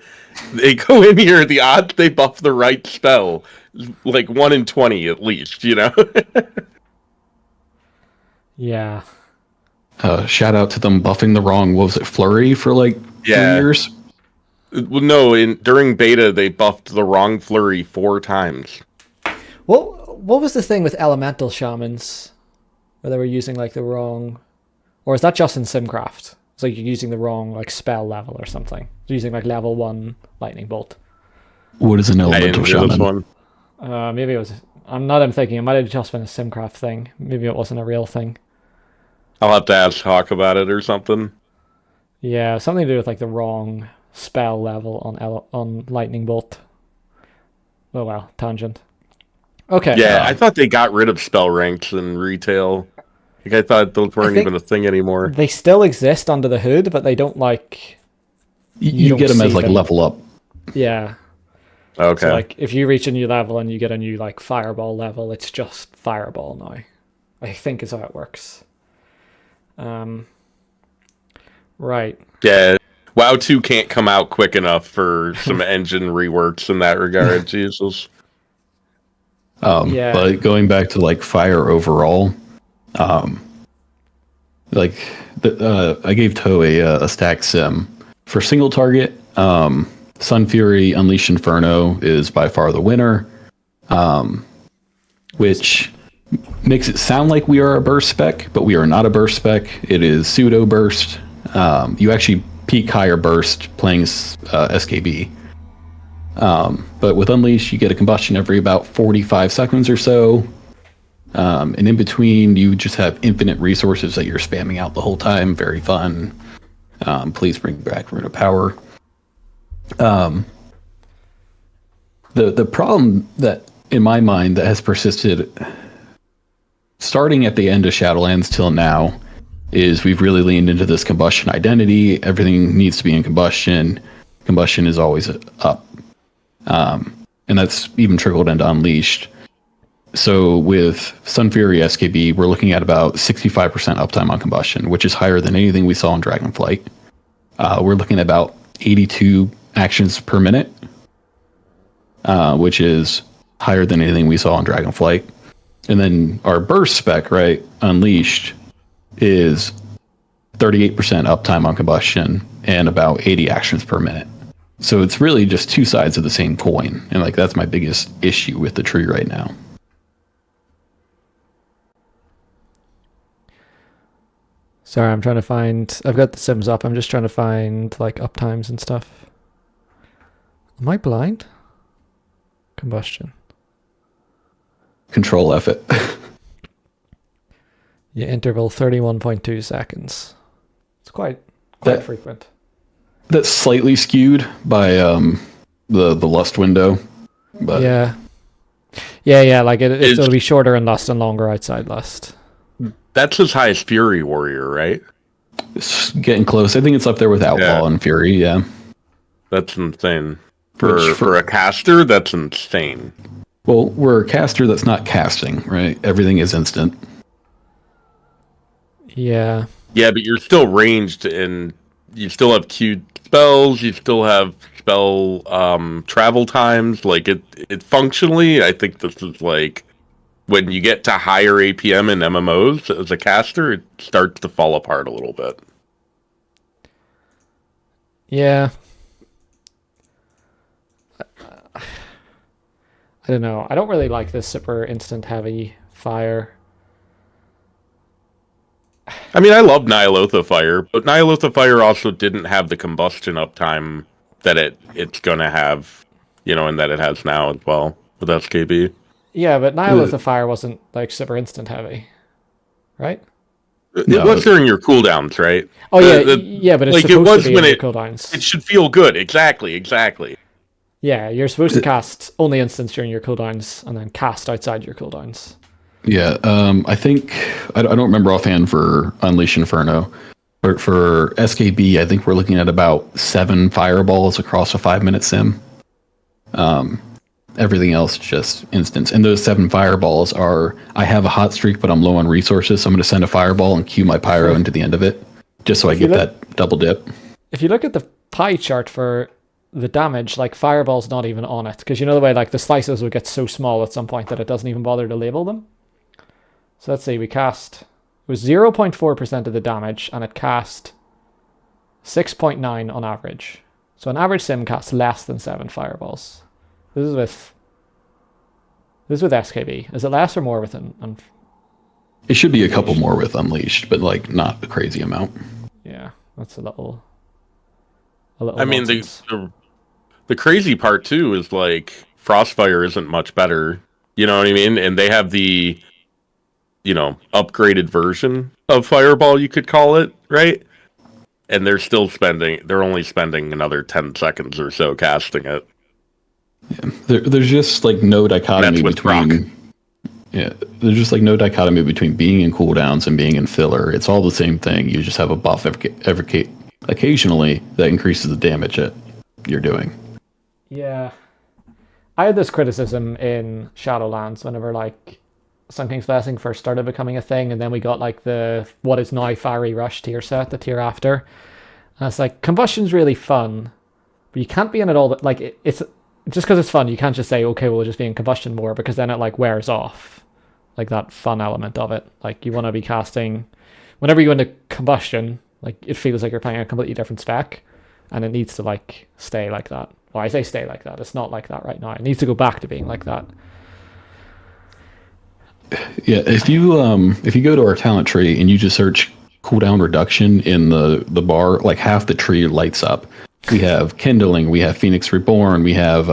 They go in here, the odds they buff the right spell, like 1 in 20 at least, you know? Yeah. Shout out to them buffing the wrong, what was it, Flurry for like 3 years? Well, no, during beta, they buffed the wrong Flurry 4 times. Well, what was the thing with elemental shamans where they were using like the wrong, or is that just in Simcraft? It's like you're using the wrong like spell level or something. You're using like level 1 lightning bolt. What is an elemental shaman? Maybe it was. I'm thinking it might have just been a Simcraft thing. Maybe it wasn't a real thing. I'll have to ask Hawk about it or something. Yeah, something to do with like the wrong spell level on lightning bolt. Oh well, tangent. Okay. Yeah, I thought they got rid of spell ranks in retail. Like I thought those weren't think even a thing anymore. They still exist under the hood, but they don't like. You don't get them see as like them. level up. Yeah. Okay. So like, if you reach a new level and you get a new like fireball level, it's just fireball now. I think is how it works. Right. Yeah. WoW 2 can't come out quick enough for some engine reworks in that regard. Jesus. Yeah. But going back to like fire overall, like I gave Toe a stack sim for single target. Sun Fury Unleash Inferno is by far the winner, which makes it sound like we are a burst spec, but we are not a burst spec. It is pseudo burst. You actually peak higher burst playing SKB. But with Unleash, you get a combustion every about 45 seconds or so. And in between, you just have infinite resources that you're spamming out the whole time. Very fun. Please bring back Rune of Power. The problem that, in my mind, that has persisted starting at the end of Shadowlands till now is we've really leaned into this combustion identity. Everything needs to be in combustion. Combustion is always up. And that's even trickled into Unleashed. So with Sun Fury SKB, we're looking at about 65% uptime on combustion, which is higher than anything we saw in Dragonflight. We're looking at about 82 actions per minute, which is higher than anything we saw in Dragonflight. And then our burst spec, right, Unleashed, is 38% uptime on combustion and about 80 actions per minute. So it's really just two sides of the same coin. And like that's my biggest issue with the tree right now. Sorry, I'm trying to find. I've got the sims up. I'm just trying to find like uptimes and stuff. Am I blind? Combustion. Control F it. Yeah, interval 31.2 seconds. It's quite That- frequent. That's slightly skewed by the lust window. But Yeah. Like it'll be shorter in Lust and longer outside Lust. That's his highest Fury Warrior, right? it's getting close. I think it's up there with Outlaw Yeah. and Fury, yeah. That's insane. Which For a caster, that's insane. Well, we're a caster that's not casting, right? Everything is instant. Yeah. Yeah, but you're still ranged and you still have queued spells, you still have spell travel times. Like it functionally, I think this is like when you get to higher APM in MMOs as a caster, it starts to fall apart a little bit. Yeah. I don't know. I don't really like this super instant heavy fire. I mean, I love Nyalotha Fire, but Nyalotha Fire also didn't have the combustion uptime that it's gonna have, and that it has now as well with SKB. Yeah, but Nyalotha Fire wasn't like super instant heavy, right? It No, was during your cooldowns, right? Oh yeah, but it's like it supposed was to be when in it your cooldowns. it should feel good. Exactly. Yeah, you're supposed to cast only instants during your cooldowns and then cast outside your cooldowns. Yeah, I think I don't remember offhand for Unleash Inferno, but for SKB, I think we're looking at about 7 fireballs across a 5-minute sim. Everything else just instants, and those 7 fireballs are I have a hot streak, but I'm low on resources, so I'm going to send a fireball and cue my pyro into the end of it, just so I get that double dip. If you look at the pie chart for the damage, like fireball's not even on it, because you know the way like the slices will get so small at some point that it doesn't even bother to label them. So let's say we cast, it was 0.4% of the damage, and it cast 6.9 on average. So an average sim casts less than 7 fireballs. This is with SKB. Is it less or more with It should be a couple more with Unleashed, but like not a crazy amount. Yeah, that's a little. I mean, nonsense. the crazy part too is like Frostfire isn't much better. You know what I mean? And they have the upgraded version of Fireball, you could call it, right? And they're only spending another 10 seconds or so casting it. Yeah. There's just like no dichotomy That's with between. Yeah, there's just like no dichotomy between being in cooldowns and being in filler. It's all the same thing. You just have a buff occasionally that increases the damage that you're doing. Yeah. I had this criticism in Shadowlands whenever like Sun King's Blessing first started becoming a thing, and then we got like the what is now Fiery Rush tier set, the tier after. And it's like combustion's really fun, but you can't be in it all. Like it's just because it's fun, you can't just say okay, we'll just be in combustion more, because then it like wears off, like that fun element of it. Like you want to be casting whenever you go into combustion, like it feels like you're playing a completely different spec, and it needs to like stay like that. Well, I say stay like that. It's not like that right now. It needs to go back to being like that. Yeah, if you go to our talent tree and you just search cooldown reduction in the bar, like half the tree lights up. We have Kindling, we have Phoenix Reborn, we have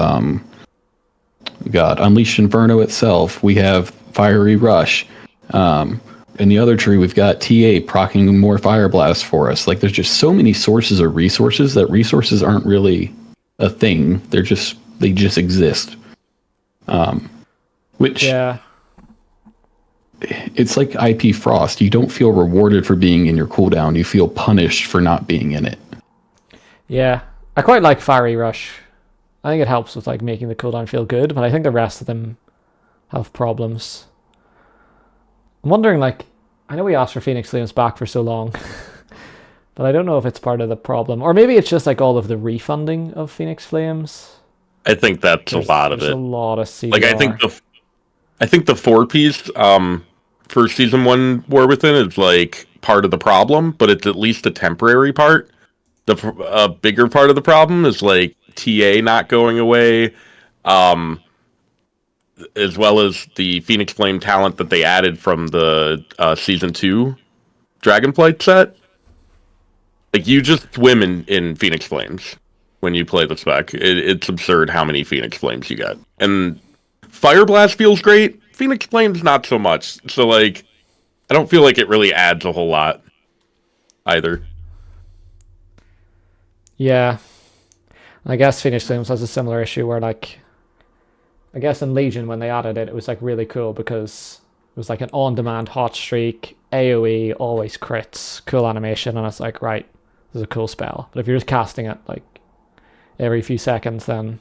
Unleashed Inferno itself, we have Fiery Rush. In the other tree, we've got TA proccing more Fire Blast for us. Like, there's just so many sources of resources that resources aren't really a thing. They just exist. Which Yeah. It's like IP Frost. You don't feel rewarded for being in your cooldown. You feel punished for not being in it. Yeah. I quite like Fiery Rush. I think it helps with like making the cooldown feel good, but I think the rest of them have problems. I'm wondering, like, I know we asked for Phoenix Flames back for so long, but I don't know if it's part of the problem. Or maybe it's just like all of the refunding of Phoenix Flames. I think that's a lot of it. A lot of CDR. Like, I think the 4-piece for season 1 War Within is like part of the problem, but it's at least a temporary part. The bigger part of the problem is like TA not going away, as well as the Phoenix Flame talent that they added from the season 2 Dragonflight set. Like, you just swim in Phoenix Flames when you play the spec. It's absurd how many Phoenix Flames you get. And Fire Blast feels great. Phoenix Flames not so much. So like, I don't feel like it really adds a whole lot either. Yeah. I guess Phoenix Flames has a similar issue where, like, I guess in Legion when they added it, it was like really cool because it was like an on-demand hot streak, AoE, always crits, cool animation, and it's like, right, this is a cool spell. But if you're just casting it like every few seconds, then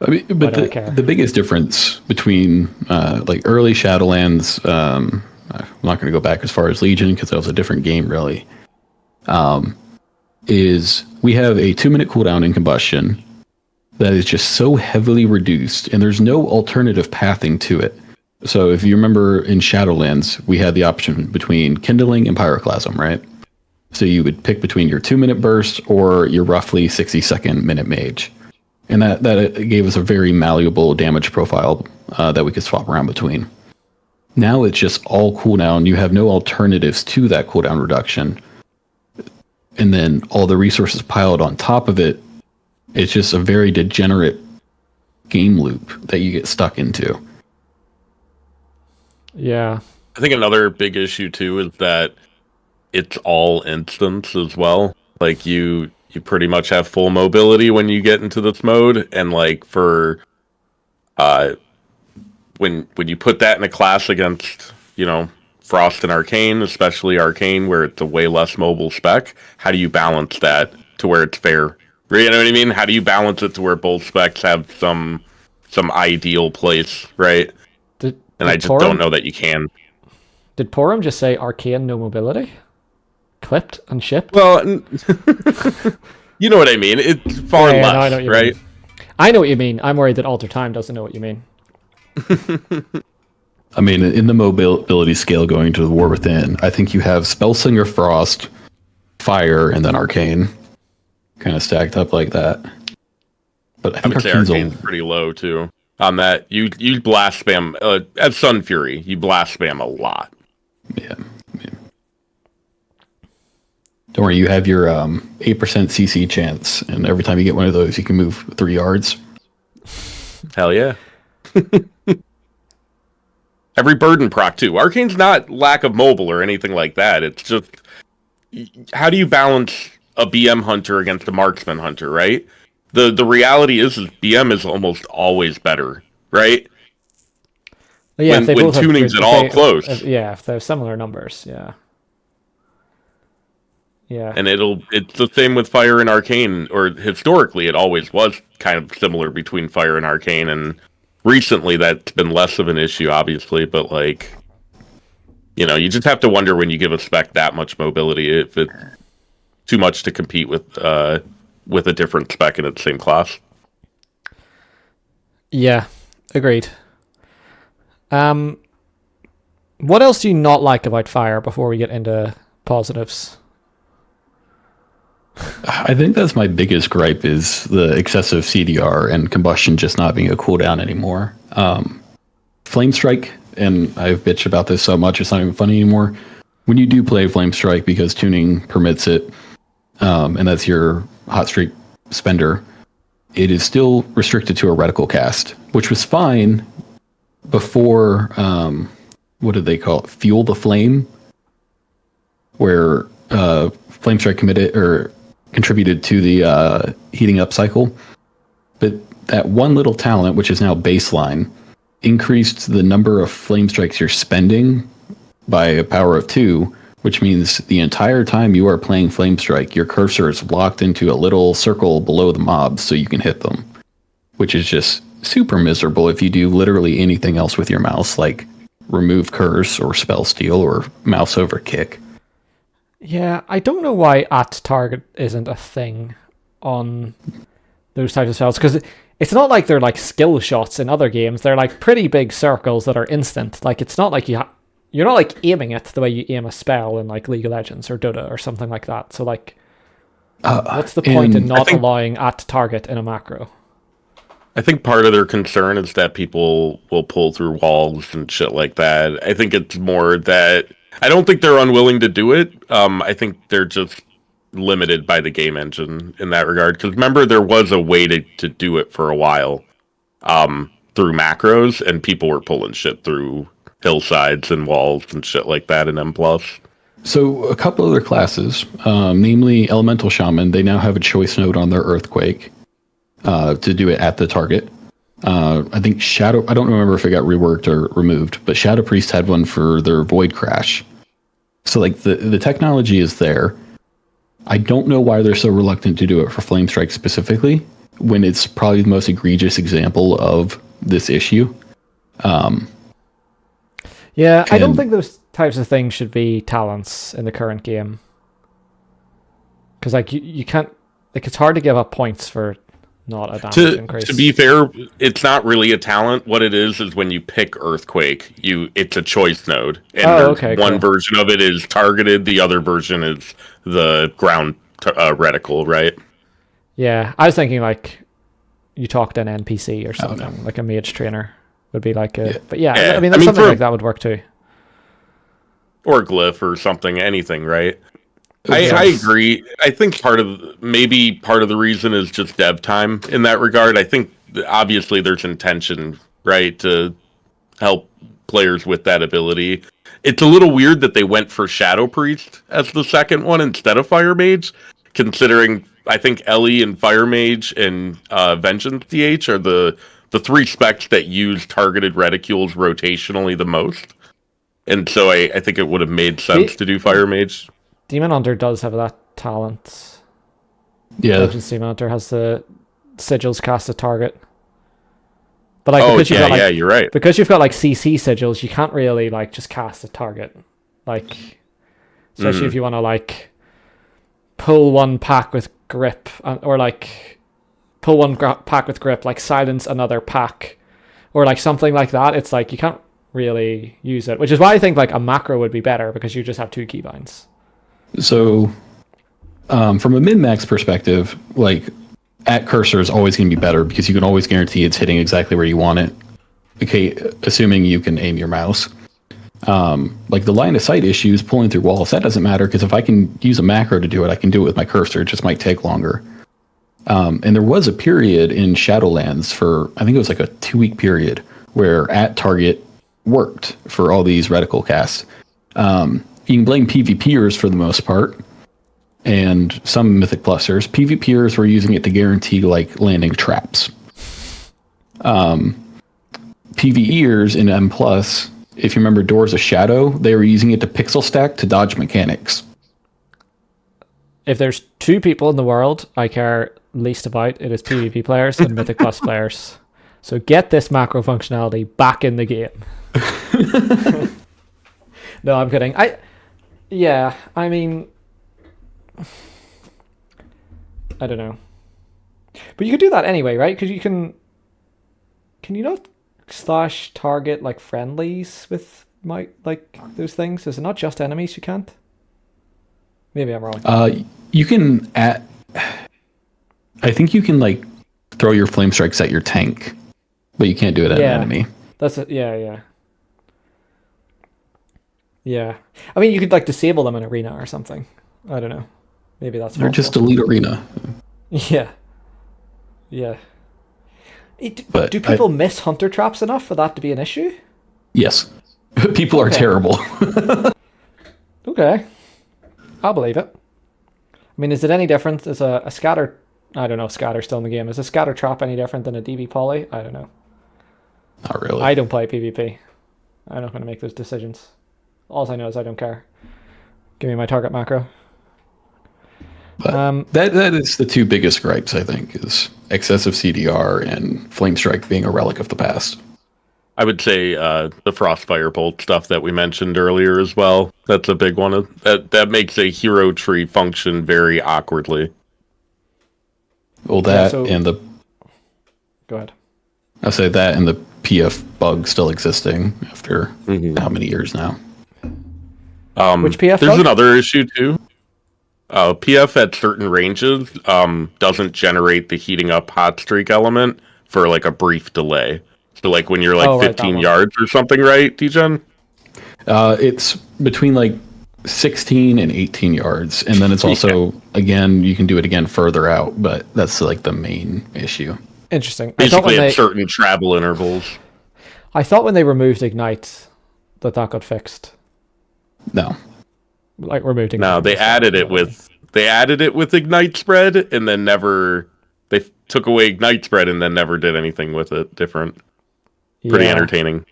I mean, but the biggest difference between like early Shadowlands, I'm not going to go back as far as Legion because that was a different game, really. Is we have a 2-minute cooldown in combustion that is just so heavily reduced, and there's no alternative pathing to it. So if you remember in Shadowlands, we had the option between Kindling and Pyroclasm, right? So you would pick between your 2-minute burst or your roughly 60-second minute mage. And that gave us a very malleable damage profile that we could swap around between. Now it's just all cooldown. You have no alternatives to that cooldown reduction. And then all the resources piled on top of it, it's just a very degenerate game loop that you get stuck into. Yeah. I think another big issue too is that it's all instance as well. Like you pretty much have full mobility when you get into this mode, and like for when you put that in a class against, you know, Frost and Arcane, especially Arcane, where it's a way less mobile spec, how do you balance that to where it's fair? You know what I mean? How do you balance it to where both specs have some ideal place, right? I just don't know that you can. Did Porum just say Arcane no mobility? Clipped and shipped? Well, you know what I mean. It's far less, no, right? I know what you mean. I'm worried that Alter Time doesn't know what you mean. I mean, in the mobility scale going to the War Within, I think you have Spellslinger, Frost, Fire, and then Arcane, kind of stacked up like that. But I think Arcane's pretty low too. On that, you blast spam as Sun Fury. You blast spam a lot. Yeah. Don't worry, you have your 8% CC chance, and every time you get one of those, you can move 3 yards. Hell yeah. Every burden proc too. Arcane's not lack of mobile or anything like that. It's just, how do you balance a BM hunter against a marksman hunter, right? The reality is BM is almost always better, right? Yeah, if they when both have tuning's good- at if all they- close. if they have similar numbers, yeah. Yeah. And it's the same with Fire and Arcane, or historically it always was kind of similar between Fire and Arcane, and recently that's been less of an issue, obviously, but like, you just have to wonder when you give a spec that much mobility if it's too much to compete with a different spec in its same class. Yeah, agreed. What else do you not like about Fire before we get into positives? I think that's my biggest gripe is the excessive CDR and combustion just not being a cooldown anymore. Flame Strike, and I've bitched about this so much it's not even funny anymore. When you do play Flame Strike because tuning permits it, and that's your hot streak spender, it is still restricted to a reticle cast, which was fine before, what did they call it? Fuel the Flame, where Flame Strike contributed to the heating up cycle. But that one little talent, which is now baseline, increased the number of Flame Strikes you're spending by a power of 2, which means the entire time you are playing Flame Strike, your cursor is locked into a little circle below the mobs so you can hit them, which is just super miserable if you do literally anything else with your mouse, like remove curse or spell steal or mouse over kick. Yeah, I don't know why at target isn't a thing on those types of spells, because it's not like they're like skill shots in other games. They're like pretty big circles that are instant. Like it's not like you're not like aiming it the way you aim a spell in like League of Legends or Dota or something like that. So like, what's the point in not allowing at target in a macro? I think part of their concern is that people will pull through walls and shit like that. I think it's more that I don't think they're unwilling to do it. I think they're just limited by the game engine in that regard. Because remember, there was a way to do it for a while through macros, and people were pulling shit through hillsides and walls and shit like that in M+. So a couple other classes, namely Elemental Shaman, they now have a choice node on their Earthquake to do it at the target. I think Shadow, I don't remember if it got reworked or removed, but Shadow Priest had one for their Void Crash. So like the technology is there. I don't know why they're so reluctant to do it for Flame Strike specifically, when it's probably the most egregious example of this issue. Yeah, I don't think those types of things should be talents in the current game. Because like you can't, like it's hard to give up points for not a damage increase. To be fair, it's not really a talent. What it is when you pick Earthquake, it's a choice node, and one version of it is targeted, the other version is the ground reticle, right? Yeah, I was thinking like you talked an NPC or something, like a mage trainer would be like a. Yeah. But yeah, I mean something like that would work too. Or glyph or something, anything, right? I agree. I think part of the reason is just dev time in that regard. I think obviously there's intention, right, to help players with that ability. It's a little weird that they went for Shadow Priest as the second one instead of Fire Mage, considering I think Ellie and Fire Mage and Vengeance DH are the three specs that use targeted reticules rotationally the most. And so I think it would have made sense to do Fire Mage. Demon Hunter does have that talent. Yeah. Legends Demon Hunter has the sigils cast at target. But like because you've got like, you're right. Because you've got like CC sigils, you can't really like just cast a target. Like especially if you want to like pull one pack with grip, or like pull one pack with grip, like silence another pack, or like something like that. It's like you can't really use it, which is why I think like a macro would be better, because you just have two keybinds. So, from a min-max perspective, like, at cursor is always going to be better because you can always guarantee it's hitting exactly where you want it. Okay, assuming you can aim your mouse. Like the line of sight issues, pulling through walls, that doesn't matter because if I can use a macro to do it, I can do it with my cursor. It just might take longer. And there was a period in Shadowlands for, I think it was like a 2-week period, where at target worked for all these reticle casts. You can blame PvPers for the most part, and some Mythic Plusers. PvPers were using it to guarantee like landing traps. PvEers in M+, if you remember Doors of Shadow, they were using it to pixel stack to dodge mechanics. If there's two people in the world I care least about, it is PvP players and Mythic Plus players. So get this macro functionality back in the game. No, I'm kidding. I mean, I don't know. But you could do that anyway, right? Because you can you not slash target like friendlies with like those things? Is it not just enemies you can't? Maybe I'm wrong. You can I think you can like throw your flame strikes at your tank, but you can't do it at an enemy. That's it. Yeah. I mean, you could like disable them in arena or something. I don't know. Maybe that's or just delete arena. Yeah. But do people miss hunter traps enough for that to be an issue? Yes. People are terrible. Okay. I'll believe it. I mean, is it any different? Is a scatter... I don't know if scatter's still in the game. Is a scatter trap any different than a DB poly? I don't know. Not really. I don't play PvP. I'm not going to make those decisions. All I know is I don't care. Give me my target macro. But that is the two biggest gripes, I think, is excessive CDR and Flame Strike being a relic of the past. I would say the Frostfire Bolt stuff that we mentioned earlier as well. That's a big one. That makes a hero tree function very awkwardly. Well, and the... Go ahead. I'll say that and the PF bug still existing after how many years now? Which PF There's bug? another issue, too. PF at certain ranges doesn't generate the heating up hot streak element for like a brief delay. So like when you're like 15 yards or something, right, Degen? It's between like 16 and 18 yards. And then it's also, again, you can do it again further out, but that's like the main issue. Interesting. Basically at certain travel intervals. I thought when they removed Ignite that got fixed. No. Like removed Ignite. No, they added it with Ignite spread and then they took away Ignite spread and then never did anything with it different. Pretty entertaining.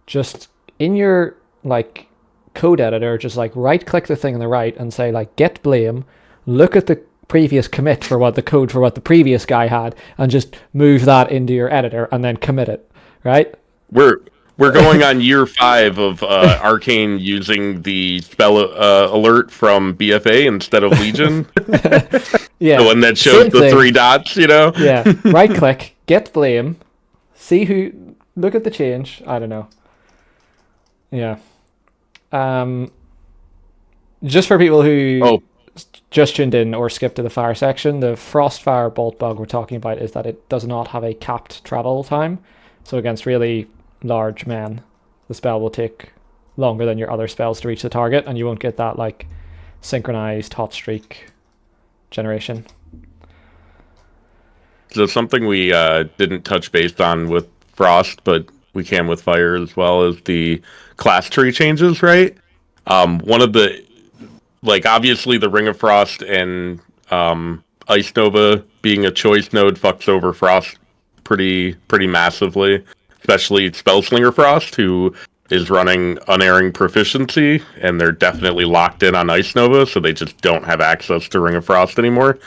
Just in your like code editor, just like right click the thing on the right and say like get blame, look at the previous commit for what the previous guy had, and just move that into your editor and then commit it. Right? We're going on year 5 of Arcane using the spell alert from BFA instead of Legion. Yeah, the one that shows the 3 dots, you know? Yeah, right click, get blame, see who, look at the change. I don't know. Yeah. Just for people who just tuned in or skipped to the fire section, the Frostfire Bolt bug we're talking about is that it does not have a capped travel time. So against really large men, the spell will take longer than your other spells to reach the target, and you won't get that like synchronized hot streak generation. So something we didn't touch base on with Frost, but we can with Fire as well, is the class tree changes, right? One of the, like, obviously the Ring of Frost and Ice Nova being a choice node fucks over Frost pretty massively, especially Spellslinger Frost, who is running Unerring Proficiency, and they're definitely locked in on Ice Nova, so they just don't have access to Ring of Frost anymore.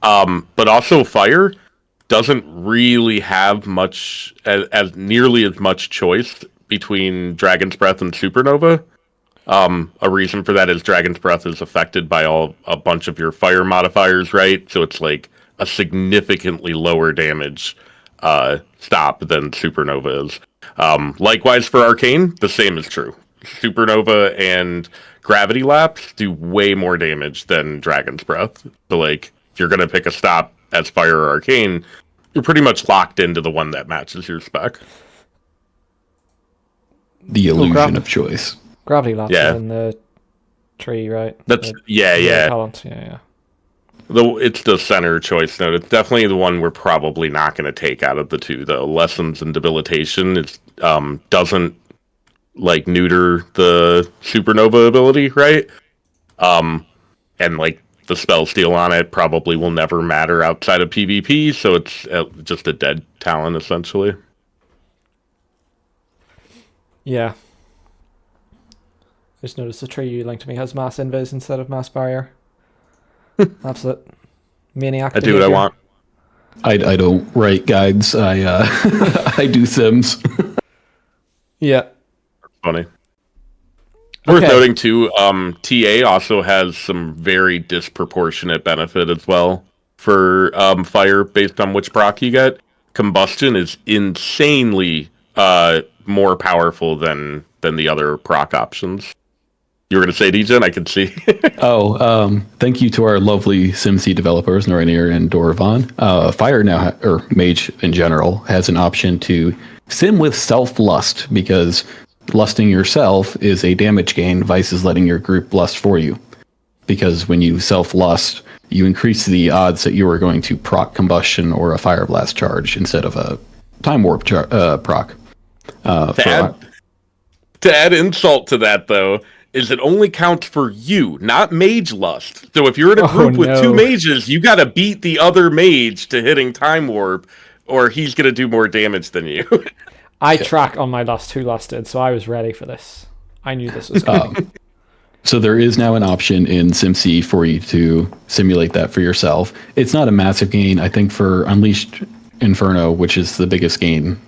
But also Fire doesn't really have much, as nearly as much choice between Dragon's Breath and Supernova. A reason for that is Dragon's Breath is affected by a bunch of your fire modifiers, right? So it's like a significantly lower damage stop than Supernova is. Likewise for Arcane, the same is true. Supernova and Gravity Lapse do way more damage than Dragon's Breath. So like, if you're gonna pick a stop as Fire or Arcane, you're pretty much locked into the one that matches your spec. The illusion of choice. Gravity Lapse is in the tree, right? That's Talent. Yeah. It's the center choice node. It's definitely the one we're probably not going to take out of the two, though. Lessons and Debilitation doesn't like neuter the Supernova ability, right? And like the spell steal on it probably will never matter outside of PvP, so it's just a dead talent essentially. Yeah. I just noticed the tree you linked to me has mass invis instead of mass barrier. Absolute maniac. I do what I behavior. want. I don't write guides. I I do sims. Yeah. Funny. Worth Okay. noting too, TA also has some very disproportionate benefit as well for fire based on which proc you get. Combustion is insanely more powerful than the other proc options. You were going to say, Degen? I can see. Thank you to our lovely SimC developers, Norainier and Dorvan. Fire now, or Mage in general, has an option to sim with self-lust, because lusting yourself is a damage gain, Vice is letting your group lust for you. Because when you self-lust, you increase the odds that you are going to proc combustion or a fire blast charge instead of a time warp proc. To add insult to that, though, is it only counts for you, not mage lust. So if you're in a group with two mages, you gotta beat the other mage to hitting time warp, or he's gonna do more damage than you. I track on my lust who lusted, so I was ready for this. I knew this was coming. So there is now an option in SimC for you to simulate that for yourself. It's not a massive gain. I think for Unleashed Inferno, which is the biggest gain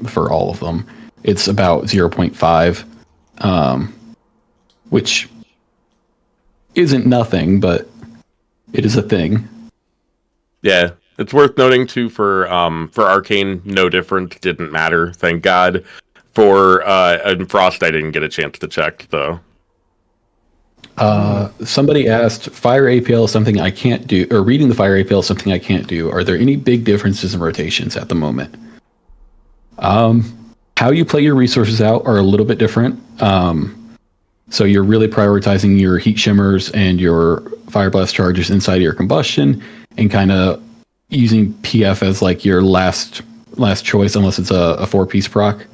for all of them, it's about 0.5, which isn't nothing, but it is a thing. Yeah, it's worth noting too for Arcane, no difference, didn't matter, thank God. For Frost, I didn't get a chance to check though. Somebody asked, Fire APL is something I can't do, or reading the Fire APL is something I can't do. Are there any big differences in rotations at the moment? How you play your resources out are a little bit different. So you're really prioritizing your heat shimmers and your fire blast charges inside of your combustion, and kind of using PF as like your last choice, unless it's a 4-piece proc.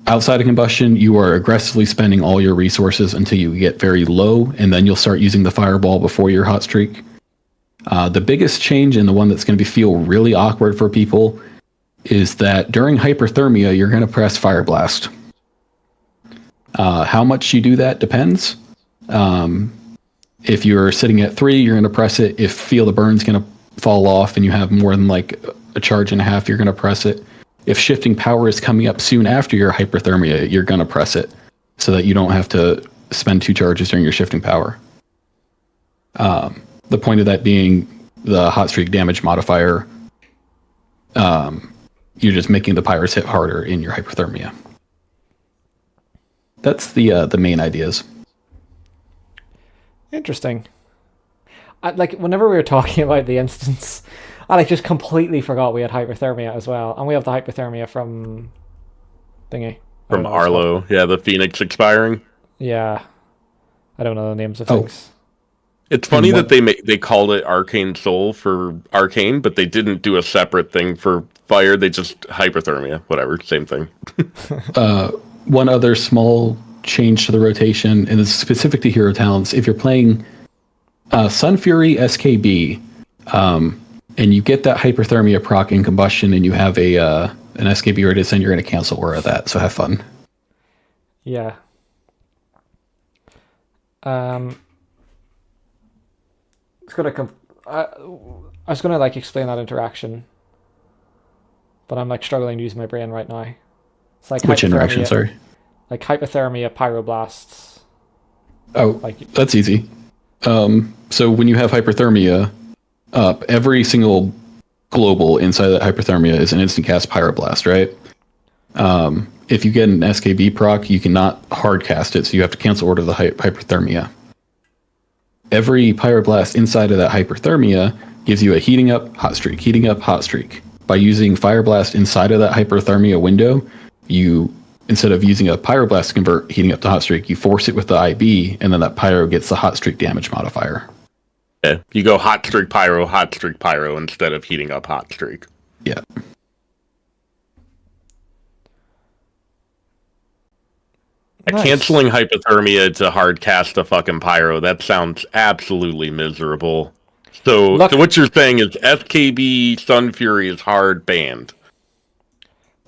Outside of combustion, you are aggressively spending all your resources until you get very low, and then you'll start using the fireball before your hot streak. The biggest change, and the one that's going to feel really awkward for people, is that during hyperthermia, you're going to press fire blast. How much you do that depends. If you're sitting at 3, you're going to press it. If feel the burn's going to fall off and you have more than like a charge and a half, you're going to press it. If shifting power is coming up soon after your hyperthermia, you're going to press it so that you don't have to spend 2 charges during your shifting power. The point of that being the hot streak damage modifier. You're just making the pyros hit harder in your hyperthermia. That's the main ideas. Interesting. Whenever we were talking about the instance, I just completely forgot we had hyperthermia as well, and we have the hyperthermia from thingy. From Arlo, yeah, the Phoenix expiring. Yeah, I don't know the names of things. It's funny that they called it Arcane Soul for Arcane, but they didn't do a separate thing for Fire. They just hyperthermia, whatever, same thing. One other small change to the rotation, and it's specific to hero talents. If you're playing Sun Fury SKB, and you get that hyperthermia proc in combustion, and you have an SKB ready to send, you're going to cancel Aura of that. So have fun. Yeah. It's gonna I was gonna explain that interaction, but I'm struggling to use my brain right now. It's like which interaction? Sorry. Like hypothermia, pyroblasts. Oh, that's easy. So when you have hyperthermia, every single global inside that hyperthermia is an instant cast pyroblast, right? If you get an SKB proc, you cannot hard cast it, so you have to cancel order the hyperthermia. Every pyroblast inside of that hyperthermia gives you a heating up, hot streak, heating up, hot streak. By using fire blast inside of that hyperthermia window, you, instead of using a pyroblast to convert heating up to hot streak, you force it with the IB, and then that pyro gets the hot streak damage modifier. Yeah, you go hot streak pyro instead of heating up hot streak. Yeah. Nice. Canceling hypothermia to hard cast a fucking pyro, that sounds absolutely miserable. So what you're saying is SKB Sun Fury is hard banned.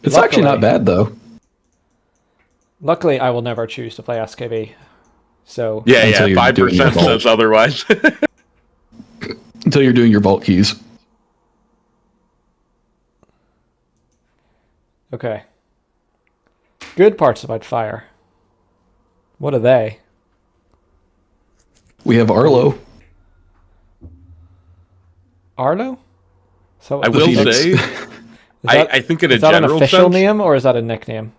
It's actually not bad though. Luckily, I will never choose to play SKB. So Yeah, Until you're doing your 5% vault. says otherwise. Until you're doing your vault keys. okay. Good parts about fire. What are they? We have Arlo. Arlo? So I will Phoenix. say, I think in a is that an general official sense, name or is that a nickname?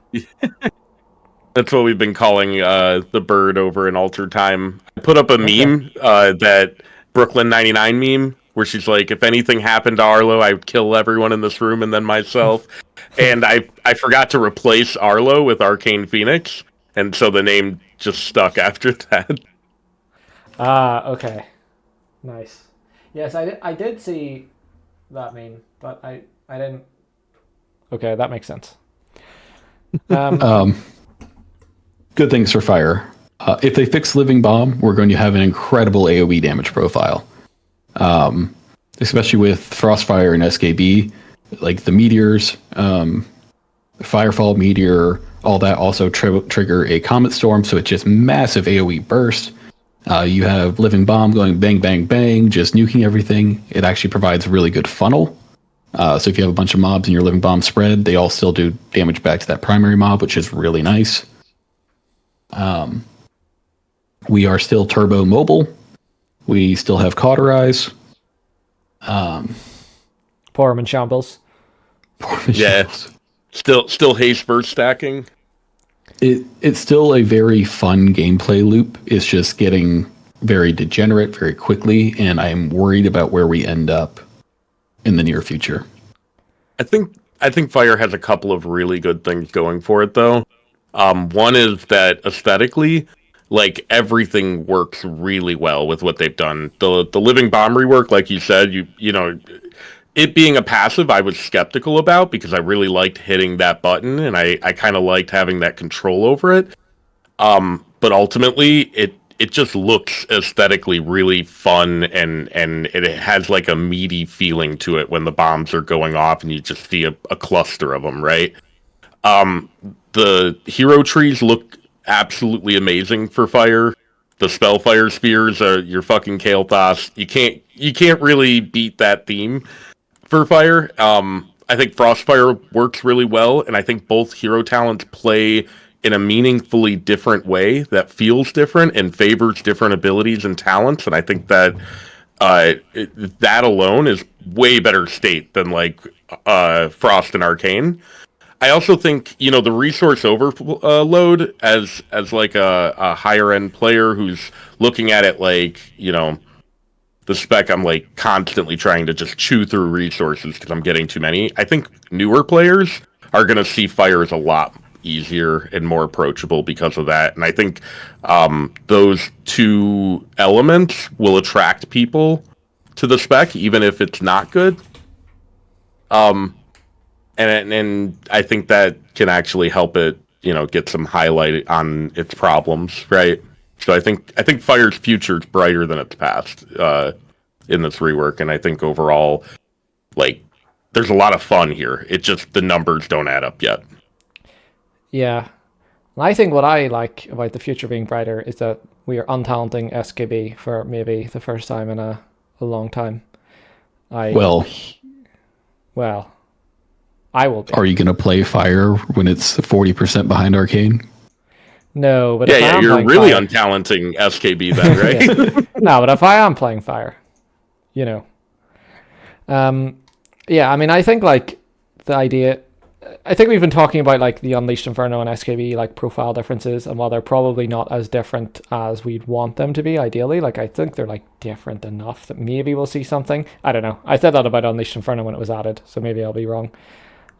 that's what we've been calling the bird over in Alter Time. I put up a meme, that Brooklyn 99 meme, where she's like, if anything happened to Arlo, I would kill everyone in this room and then myself. And I forgot to replace Arlo with Arcane Phoenix, and so the name just stuck after that. Ah, okay. Nice. Yes, I did see that meme, but I didn't. Okay, that makes sense. Good things for fire. If they fix Living Bomb, we're going to have an incredible AoE damage profile. Especially with Frostfire and SKB, like the meteors, Firefall meteor, all that also trigger a Comet Storm, so it's just massive AoE burst. You have Living Bomb going bang, bang, bang, just nuking everything. It actually provides a really good funnel. So if you have a bunch of mobs in your Living Bomb spread, they all still do damage back to that primary mob, which is really nice. We are still turbo mobile. We still have Cauterize. Pour 'em in shambles. Yeah, still haste burst stacking. It's still a very fun gameplay loop. It's just getting very degenerate very quickly, and I'm worried about where we end up in the near future. I think Fire has a couple of really good things going for it, though. One is that aesthetically, like everything works really well with what they've done. The Living Bomb rework, like you said, you know, it being a passive, I was skeptical about because I really liked hitting that button and I kind of liked having that control over it. But ultimately, it just looks aesthetically really fun and it has like a meaty feeling to it when the bombs are going off and you just see a cluster of them, right? The hero trees look absolutely amazing for fire. The Spellfire spears are your fucking Kael'thas. You can't really beat that theme for fire. I think Frostfire works really well, and I think both hero talents play in a meaningfully different way that feels different and favors different abilities and talents. And I think that that alone is way better state than like Frost and Arcane. I also think, you know, the resource overload as like a higher end player who's looking at it like, you know, the spec, I'm like constantly trying to just chew through resources because I'm getting too many. I think newer players are going to see fire as a lot easier and more approachable because of that. And I think those two elements will attract people to the spec, even if it's not good. And I think that can actually help it, you know, get some highlight on its problems, right? So I think Fire's future is brighter than its past in this rework, and I think overall, like, there's a lot of fun here. It just the numbers don't add up yet. Yeah. And I think what I like about the future being brighter is that we are untalenting SKB for maybe the first time in a long time. Well, I will be. are you going to play Fire when it's 40% behind Arcane? No, but if I Yeah, am you're playing really Fire, untalenting SKB then, right? Yeah. No, but if I am playing Fire, you know. Yeah, I mean, I think like the idea. I think we've been talking about like the Unleashed Inferno and SKB like profile differences, and while they're probably not as different as we'd want them to be, ideally, like I think they're like different enough that maybe we'll see something. I don't know. I said that about Unleashed Inferno when it was added, so maybe I'll be wrong.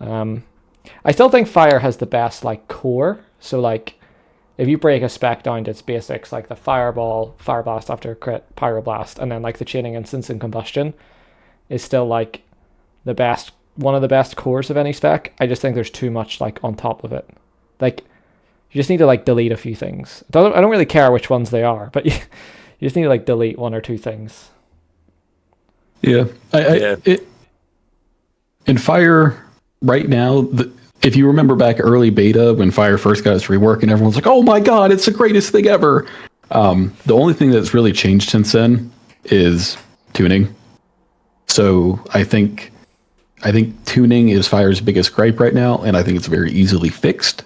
I still think Fire has the best like core. So like, if you break a spec down to its basics, like the Fireball, Fire Blast after crit, Pyroblast, and then like the Chaining Instance and Combustion, is still like the best. One of the best cores of any spec. I just think there's too much like on top of it. Like you just need to like delete a few things. I don't really care which ones they are, but you just need to like delete one or two things. Yeah. In Fire right now, if you remember back early beta when Fire first got its rework and everyone's like, oh my god, it's the greatest thing ever. The only thing that's really changed since then is tuning. So I think tuning is Fire's biggest gripe right now, and I think it's very easily fixed.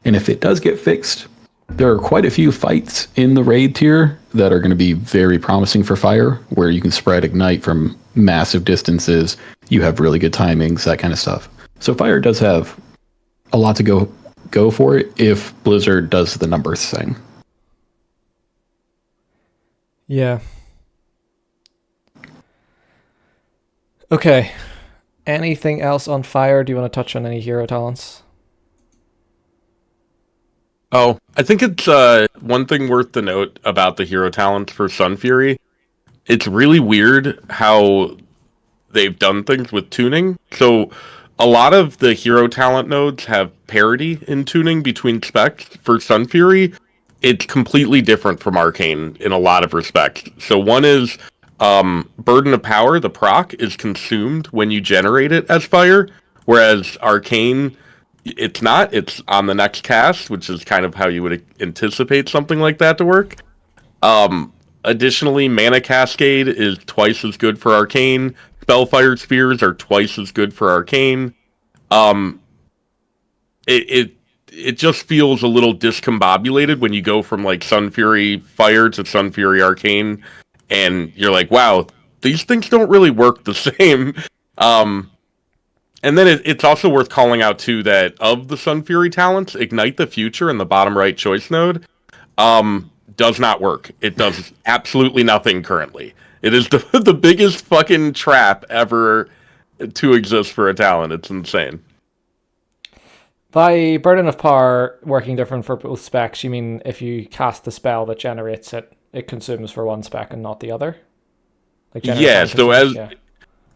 And if it does get fixed, there are quite a few fights in the raid tier that are going to be very promising for Fire, where you can spread Ignite from massive distances, you have really good timings, that kind of stuff. So Fire does have a lot to go for it if Blizzard does the numbers thing. Yeah. Okay. Anything else on Fire? Do you want to touch on any hero talents? Oh, I think it's one thing worth the note about the hero talents for Sun Fury. It's really weird how they've done things with tuning. So a lot of the hero talent nodes have parity in tuning between specs. For Sun Fury, it's completely different from Arcane in a lot of respects. So one is Burden of Power, the proc, is consumed when you generate it as Fire, whereas Arcane, it's not. It's on the next cast, which is kind of how you would anticipate something like that to work. Additionally, Mana Cascade is twice as good for Arcane. Spellfire Spears are twice as good for Arcane. It just feels a little discombobulated when you go from like Sun Fury Fire to Sun Fury Arcane, and you're like, wow, these things don't really work the same. And then it's also worth calling out too that of the Sun Fury talents, Ignite the Future in the bottom right choice node does not work. It does absolutely nothing currently. It is the biggest fucking trap ever to exist for a talent. It's insane. By Burden of Power working different for both specs, you mean if you cast the spell that generates it, it consumes for one spec and not the other? Like yeah, so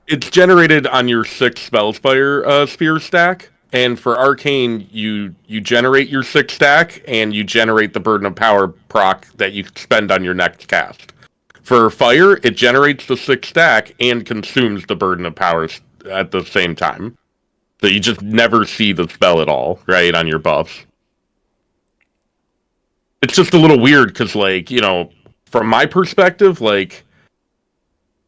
it's generated on your 6 Spellfire Spear stack, and for Arcane, you generate your 6 stack, and you generate the Burden of Power proc that you spend on your next cast. For Fire, it generates the 6 stack and consumes the Burden of Power at the same time. So you just never see the spell at all, right, on your buffs. It's just a little weird, because, like, you know, from my perspective, like,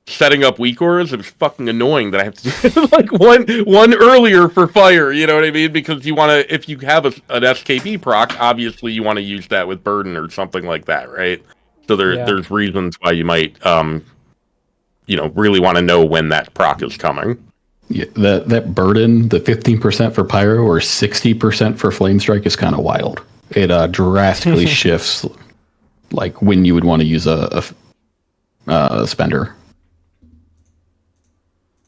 setting up weak auras, it was fucking annoying that I have to do like one earlier for Fire, you know what I mean? Because you want to, if you have an SKB proc, obviously you want to use that with Burden or something like that, right? So there's reasons why you might, really want to know when that proc is coming. Yeah, that Burden, the 15% for Pyro or 60% for Flame Strike is kind of wild. It drastically shifts, like when you would want to use a spender.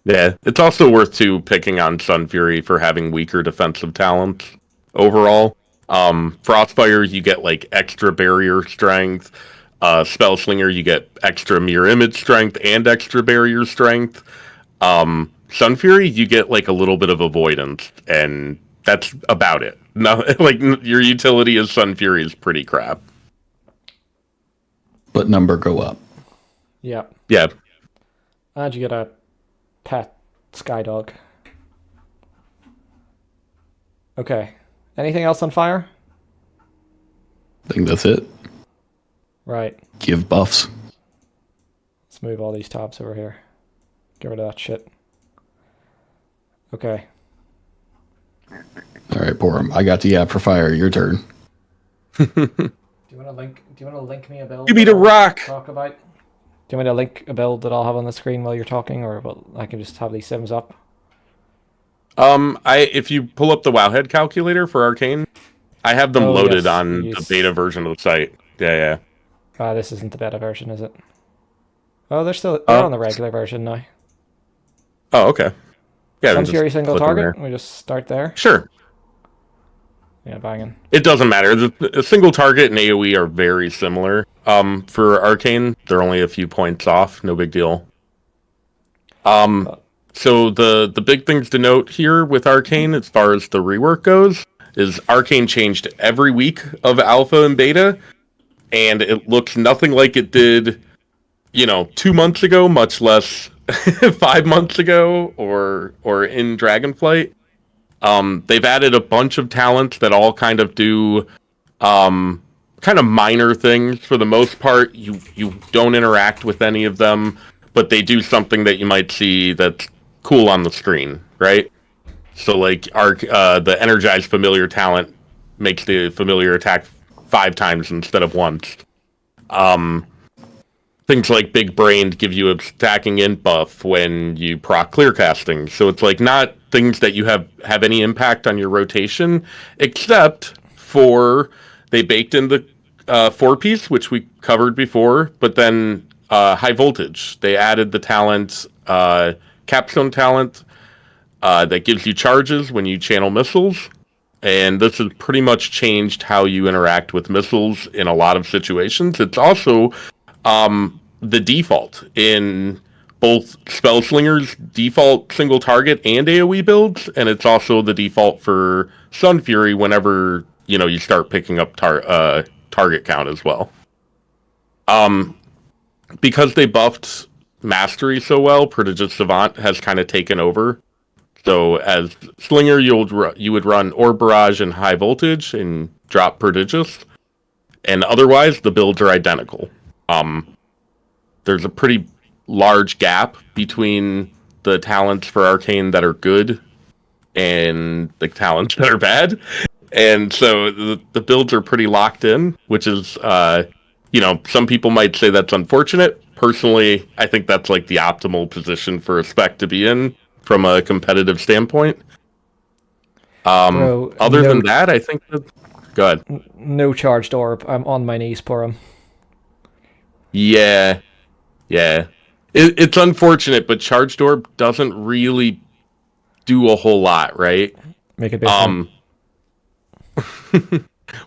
Yeah, it's also worth too picking on Sun Fury for having weaker defensive talents overall. Frostfire, you get like extra barrier strength. Spellslinger, you get extra mirror image strength and extra barrier strength. Sun Fury, you get like a little bit of avoidance, and that's about it. No, like your utility as Sun Fury is pretty crap. But number go up. Yeah. Yeah. And you get a pet Skydog. Okay. Anything else on Fire? I think that's it. Right. Give buffs. Let's move all these tabs over here. Get rid of that shit. Okay. All right, Porum. I got the app for Fire. Your turn. Do you want to link me a build? Give me the rock. Talk about. Do you want me to link a build that I'll have on the screen while you're talking, or I can just have these sims up? If you pull up the Wowhead calculator for Arcane, I have them loaded on the beta version of the site. Yeah. This isn't the beta version, is it? Oh, they're on the regular version now. Oh, okay. Yeah, Sun Fury single target. We just start there. Sure. Yeah, banging. It doesn't matter. The single target and AoE are very similar. For Arcane, they're only a few points off. No big deal. So the big things to note here with Arcane, as far as the rework goes, is Arcane changed every week of alpha and beta, and it looks nothing like it did, 2 months ago, much less 5 months ago, or in Dragonflight. They've added a bunch of talents that all kind of do kind of minor things. For the most part, you don't interact with any of them, but they do something that you might see that's cool on the screen, right? So like the energized familiar talent makes the familiar attack 5 times instead of once. Things like Big Brained give you a stacking int buff when you proc clear casting. So it's like not things that you have any impact on your rotation, except for they baked in the 4-piece, which we covered before, but then high voltage. They added the talent, capstone talent, that gives you charges when you channel missiles. And this has pretty much changed how you interact with missiles in a lot of situations. It's also the default in both Spellslinger's default single target and AoE builds, and it's also the default for Sun Fury whenever you start picking up target count as well. Because they buffed Mastery so well, Prodigious Savant has kind of taken over. So as Slinger, you would run Orb Barrage and High Voltage and drop Prodigious, and otherwise the builds are identical. There's a pretty large gap between the talents for Arcane that are good and the talents that are bad. And so the builds are pretty locked in, which is, some people might say that's unfortunate. Personally, I think that's like the optimal position for a spec to be in from a competitive standpoint. Bro, other than that, I think that... Go ahead. No charged orb. I'm on my knees for him. Yeah. It's unfortunate, but Charged Orb doesn't really do a whole lot, right? Make it big.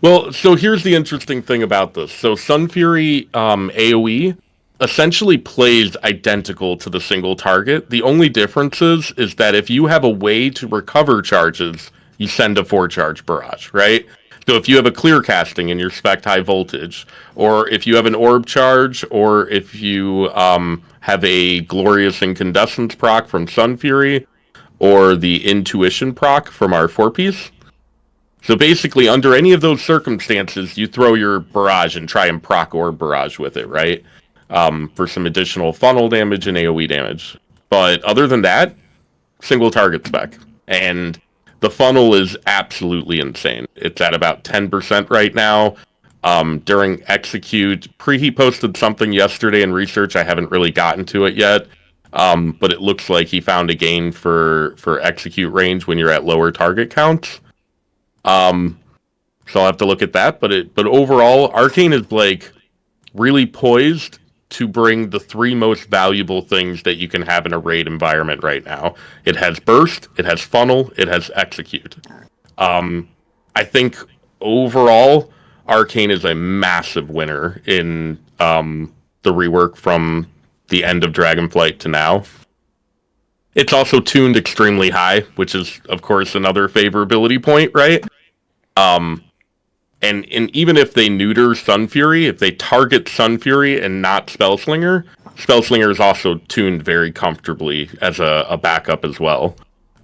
Well, so here's the interesting thing about this. So Sun Fury AoE essentially plays identical to the single target. The only difference is that if you have a way to recover charges, you send a 4-charge barrage, right? So if you have a clear casting in your spec high voltage, or if you have an orb charge, or if you have a glorious incandescence proc from Sun Fury, or the intuition proc from our 4-piece. So basically, under any of those circumstances, you throw your barrage and try and proc orb barrage with it, right? For some additional funnel damage and AoE damage. But other than that, single target spec. And the funnel is absolutely insane. It's at about 10% right now. During execute, Preheat posted something yesterday in research. I haven't really gotten to it yet. But it looks like he found a gain for execute range when you're at lower target counts. So I'll have to look at that. But overall, Arcane is like really poised to bring the 3 most valuable things that you can have in a raid environment right now. It has burst, it has funnel, it has execute. I think overall, Arcane is a massive winner in the rework from the end of Dragonflight to now. It's also tuned extremely high, which is, of course, another favorability point, right? And even if they neuter Sun Fury, if they target Sun Fury and not Spellslinger, Spellslinger is also tuned very comfortably as a backup as well.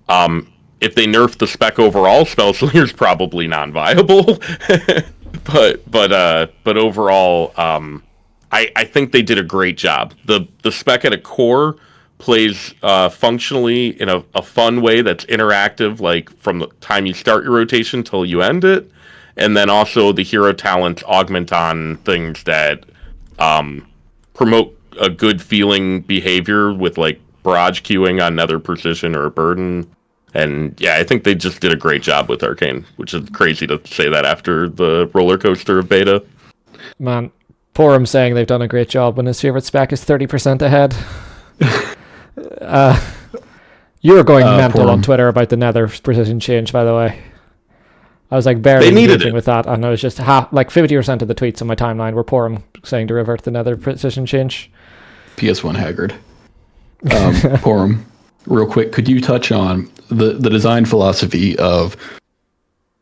If they nerf the spec overall, Spellslinger is probably non-viable. but overall, I think they did a great job. The spec at a core plays functionally in a fun way that's interactive, like from the time you start your rotation till you end it. And then also the hero talents augment on things that promote a good feeling behavior with like barrage queuing on Nether Precision or Burden. And yeah, I think they just did a great job with Arcane, which is crazy to say that after the roller coaster of beta. Man, poor him saying they've done a great job when his favorite spec is 30% ahead. You were going mental on Twitter about the Nether Precision change, by the way. I was like barely engaging with that, and I was just 50% of the tweets on my timeline were Porum saying to revert the Nether Precision change. PS1 Haggard. Porum, real quick, could you touch on the design philosophy of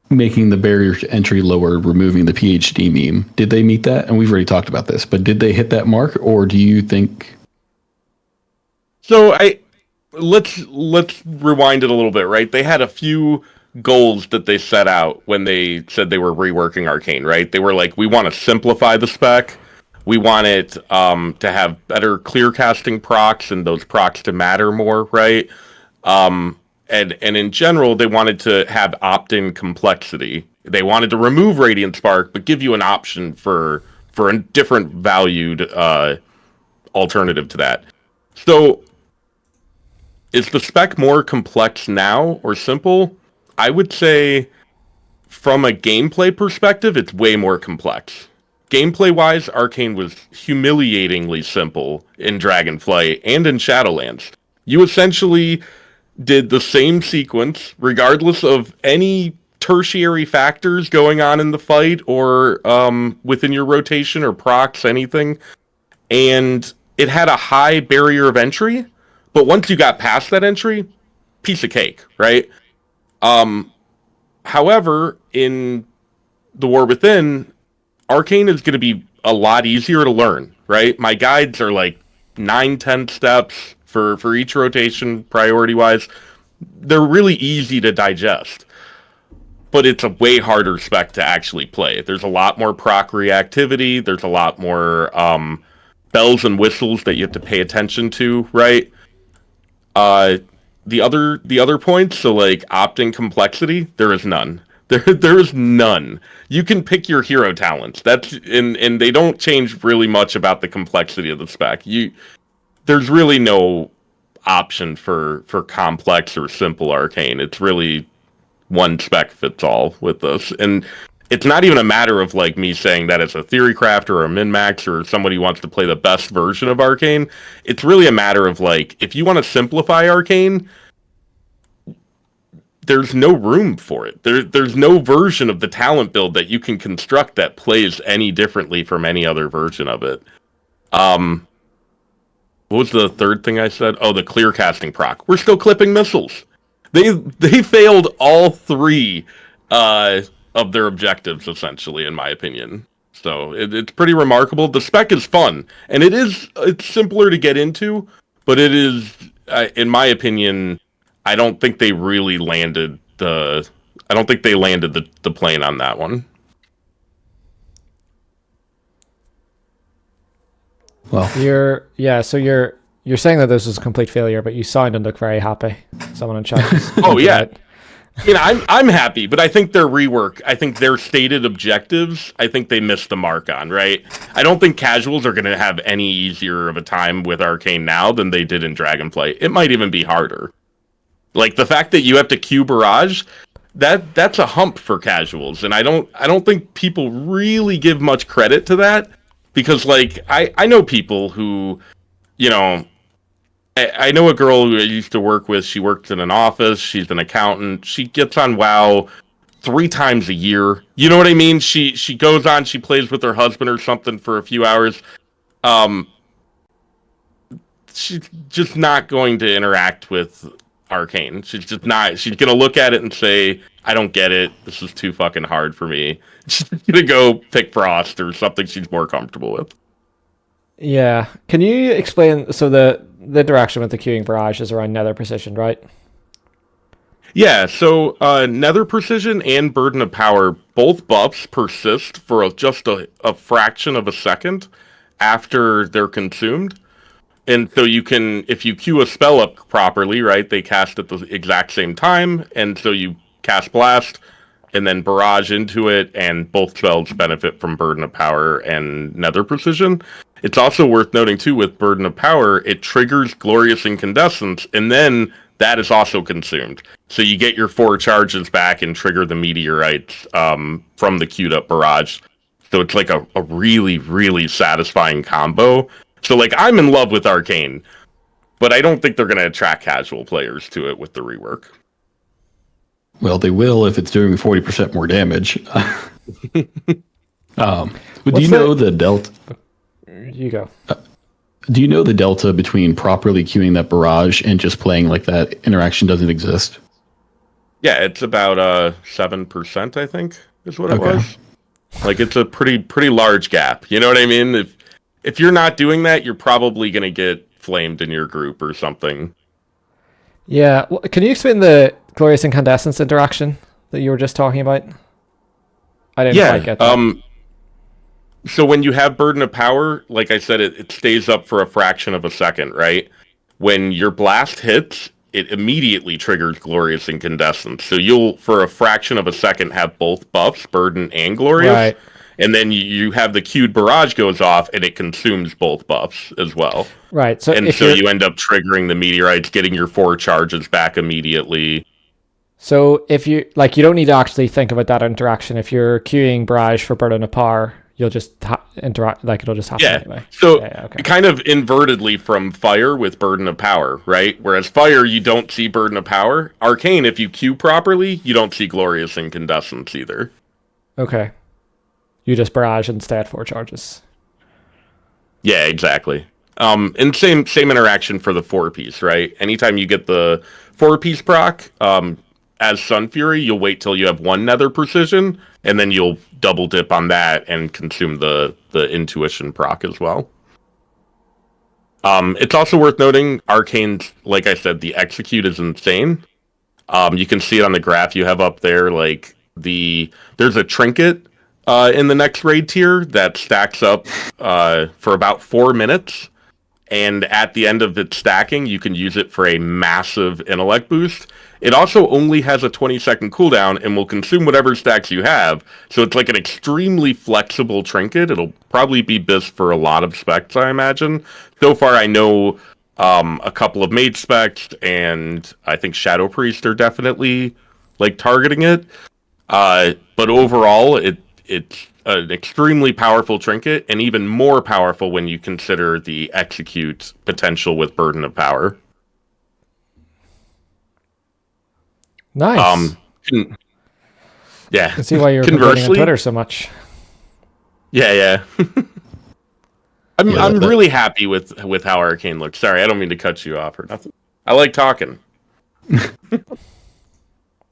making the barrier to entry lower, removing the PhD meme? Did they meet that? And we've already talked about this, but did they hit that mark, or do you think... So let's rewind it a little bit, right? They had a few goals that they set out when they said they were reworking Arcane, right? They were like, we want to simplify the spec. We want it to have better clear casting procs and those procs to matter more, right? And in general, they wanted to have opt-in complexity. They wanted to remove Radiant Spark, but give you an option for a different valued alternative to that. So, is the spec more complex now or simple? I would say, from a gameplay perspective, it's way more complex. Gameplay-wise, Arcane was humiliatingly simple in Dragonflight and in Shadowlands. You essentially did the same sequence, regardless of any tertiary factors going on in the fight or within your rotation or procs, anything. And it had a high barrier of entry, but once you got past that entry, piece of cake, right? However, in the War Within, Arcane is going to be a lot easier to learn, right? My guides are like 9-10 steps for each rotation, priority-wise. They're really easy to digest. But it's a way harder spec to actually play. There's a lot more proc reactivity. There's a lot more bells and whistles that you have to pay attention to, right? The other points, so like opt-in complexity, there is none. There is none. You can pick your hero talents. And they don't change really much about the complexity of the spec. There's really no option for complex or simple Arcane. It's really one spec fits all with this. And it's not even a matter of like me saying that as a theory crafter or a min-max or somebody who wants to play the best version of Arcane. It's really a matter of like, if you want to simplify Arcane, there's no room for it. There's no version of the talent build that you can construct that plays any differently from any other version of it. What was the third thing I said? Oh, the clear casting proc. We're still clipping missiles. They failed all three of their objectives, essentially, in my opinion. So it's pretty remarkable. The spec is fun, and it's simpler to get into, but it is, in my opinion, I don't think they really landed the plane on that one. Well, you're saying that this was a complete failure, but you sound and look very happy. Someone in chat. Oh yeah. You know, I'm happy, but I think their rework, I think their stated objectives, I think they missed the mark on, right? I don't think casuals are going to have any easier of a time with Arcane now than they did in Dragonflight. It might even be harder. Like the fact that you have to queue barrage, that's a hump for casuals, and I don't think people really give much credit to that, because like I know people who, you know, I know a girl who I used to work with. She worked in an office. She's an accountant. She gets on WoW 3 times a year. You know what I mean? She goes on. She plays with her husband or something for a few hours. She's just not going to interact with Arcane. She's just not. She's gonna look at it and say, "I don't get it. This is too fucking hard for me." She's gonna go pick Frost or something she's more comfortable with. Yeah. Can you explain? So the interaction with the queuing barrage is around nether precision, right? Yeah, so Nether Precision and Burden of Power, both buffs persist for just a fraction of a second after they're consumed. And so you can, if you queue a spell up properly, right, they cast at the exact same time, and so you cast Blast and then Barrage into it, and both spells benefit from Burden of Power and Nether Precision. It's also worth noting, too, with Burden of Power, it triggers Glorious Incandescence, and then that is also consumed. So you get your 4 charges back and trigger the meteorites from the queued up barrage. So it's like a really, really satisfying combo. So like I'm in love with Arcane, but I don't think they're going to attract casual players to it with the rework. Well, they will if it's doing 40% more damage. But do you know the delta? You go. Do you know the delta between properly queuing that barrage and just playing like that interaction doesn't exist? Yeah, it's about 7%, I think, is what it was. Like it's a pretty large gap. You know what I mean? If you're not doing that, you're probably going to get flamed in your group or something. Yeah. Well, can you explain the Glorious Incandescence interaction? that you were just talking about? I didn't Yeah. quite get that. So when you have Burden of Power, like I said, it stays up for a fraction of a second, right? When your blast hits, it immediately triggers Glorious Incandescence. So you'll, for a fraction of a second, have both buffs, Burden and Glorious. Right. And then you have the queued barrage goes off, and it consumes both buffs as well. Right. So And if so you're you end up triggering the meteorites, getting your 4 charges back immediately. so if you like, you don't need to actually think about that interaction. If you're queuing barrage for Burden of Power, you'll just interact, like it'll just happen Yeah. anyway. So Okay. kind of invertedly from Fire with Burden of Power, right? Whereas Fire, you don't see Burden of Power. Arcane, if you queue properly, you don't see Glorious Incandescence either. Okay. You just barrage instead 4 charges. Yeah, exactly. And same interaction for the 4-piece, right? Anytime you get the 4-piece proc, as Sun Fury, you'll wait till you have 1 Nether Precision, and then you'll double dip on that and consume the Intuition proc as well. It's also worth noting, Arcane's, like I said, the execute is insane. You can see it on the graph you have up there. Like there's a trinket in the next raid tier that stacks up for about 4 minutes, and at the end of its stacking, you can use it for a massive intellect boost. It also only has a 20-second cooldown and will consume whatever stacks you have. So it's like an extremely flexible trinket. It'll probably be BIS for a lot of specs, I imagine. So far, I know a couple of Mage specs, and I think Shadow Priest are definitely like targeting it. But overall, it's an extremely powerful trinket, and even more powerful when you consider the execute potential with Burden of Power. Nice. Yeah. I can see why you're complaining on Twitter so much. Yeah. I'm Yeah, that- really happy with how Arcane looks. Sorry, I don't mean to cut you off or nothing. I like talking.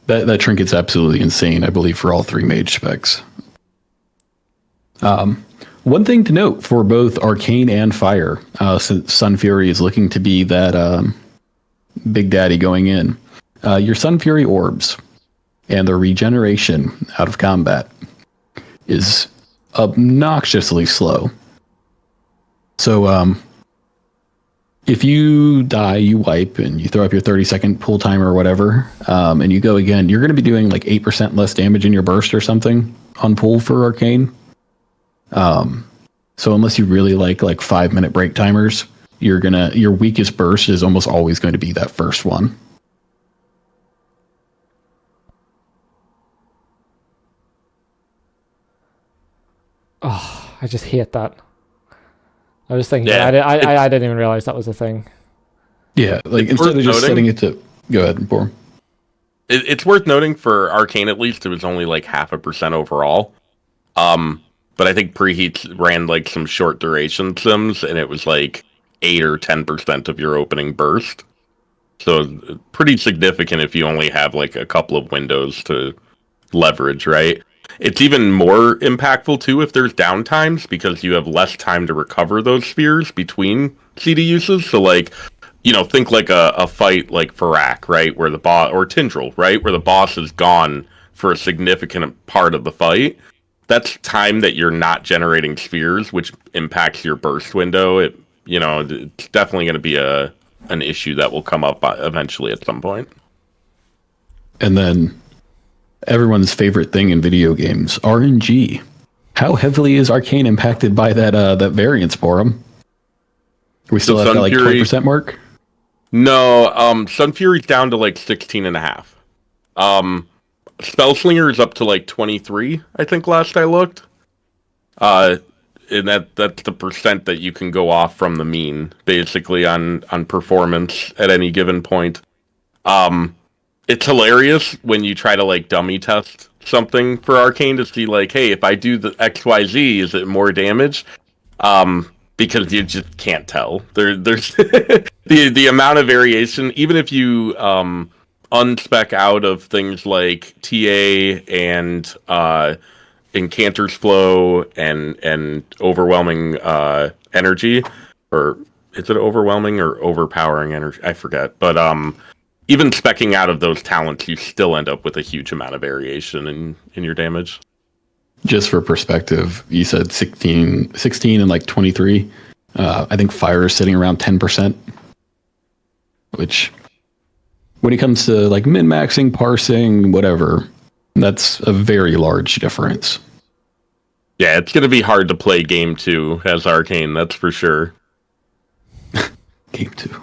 That trinket's absolutely insane, I believe, for all 3 mage specs. One thing to note for both Arcane and Fire, since Sun Fury is looking to be that big daddy going in, your Sun Fury orbs and their regeneration out of combat is obnoxiously slow. So if you die, you wipe, and you throw up your 30-second pull timer or whatever, and you go again, you're going to be doing like 8% less damage in your burst or something on pull for Arcane. So unless you really like 5-minute break timers, your weakest burst is almost always going to be that first one. Oh, I just hate that. I was thinking, Yeah, I didn't even realize that was a thing. Yeah, like It's instead worth of just noting- setting it to go ahead, Borm. It's worth noting for Arcane, at least, it was only like 0.5% overall. But I think Preheat ran like some short duration sims, and it was like 8 or 10% of your opening burst. So pretty significant if you only have like a couple of windows to leverage, right? It's even more impactful too if there's downtimes, because you have less time to recover those spheres between CD uses. So like, think like a fight like Farak, right? Where the boss, or Tindril, right? Where the boss is gone for a significant part of the fight. That's time that you're not generating spheres, which impacts your burst window. It's definitely going to be an issue that will come up eventually at some point. And then everyone's favorite thing in video games, RNG. How heavily is Arcane impacted by that variance, Borum? Are we still at Sun that like Fury- 20% mark? No, Sun Fury's down to like 16.5. Spellslinger is up to like 23, I think last I looked. And that's the percent that you can go off from the mean, basically, on performance at any given point. It's hilarious when you try to like dummy test something for Arcane to see like, hey, if I do the XYZ, is it more damage? Because you just can't tell. There's the amount of variation, even if you unspec out of things like TA and Incanter's Flow and overwhelming energy, or is it overwhelming or overpowering energy? I forget. But even specking out of those talents, you still end up with a huge amount of variation in your damage. Just for perspective, you said 16 and like 23. I think fire is sitting around 10%, which when it comes to like min-maxing, parsing, whatever, that's a very large difference. Yeah, it's going to be hard to play Game 2 as Arcane, that's for sure. Game 2.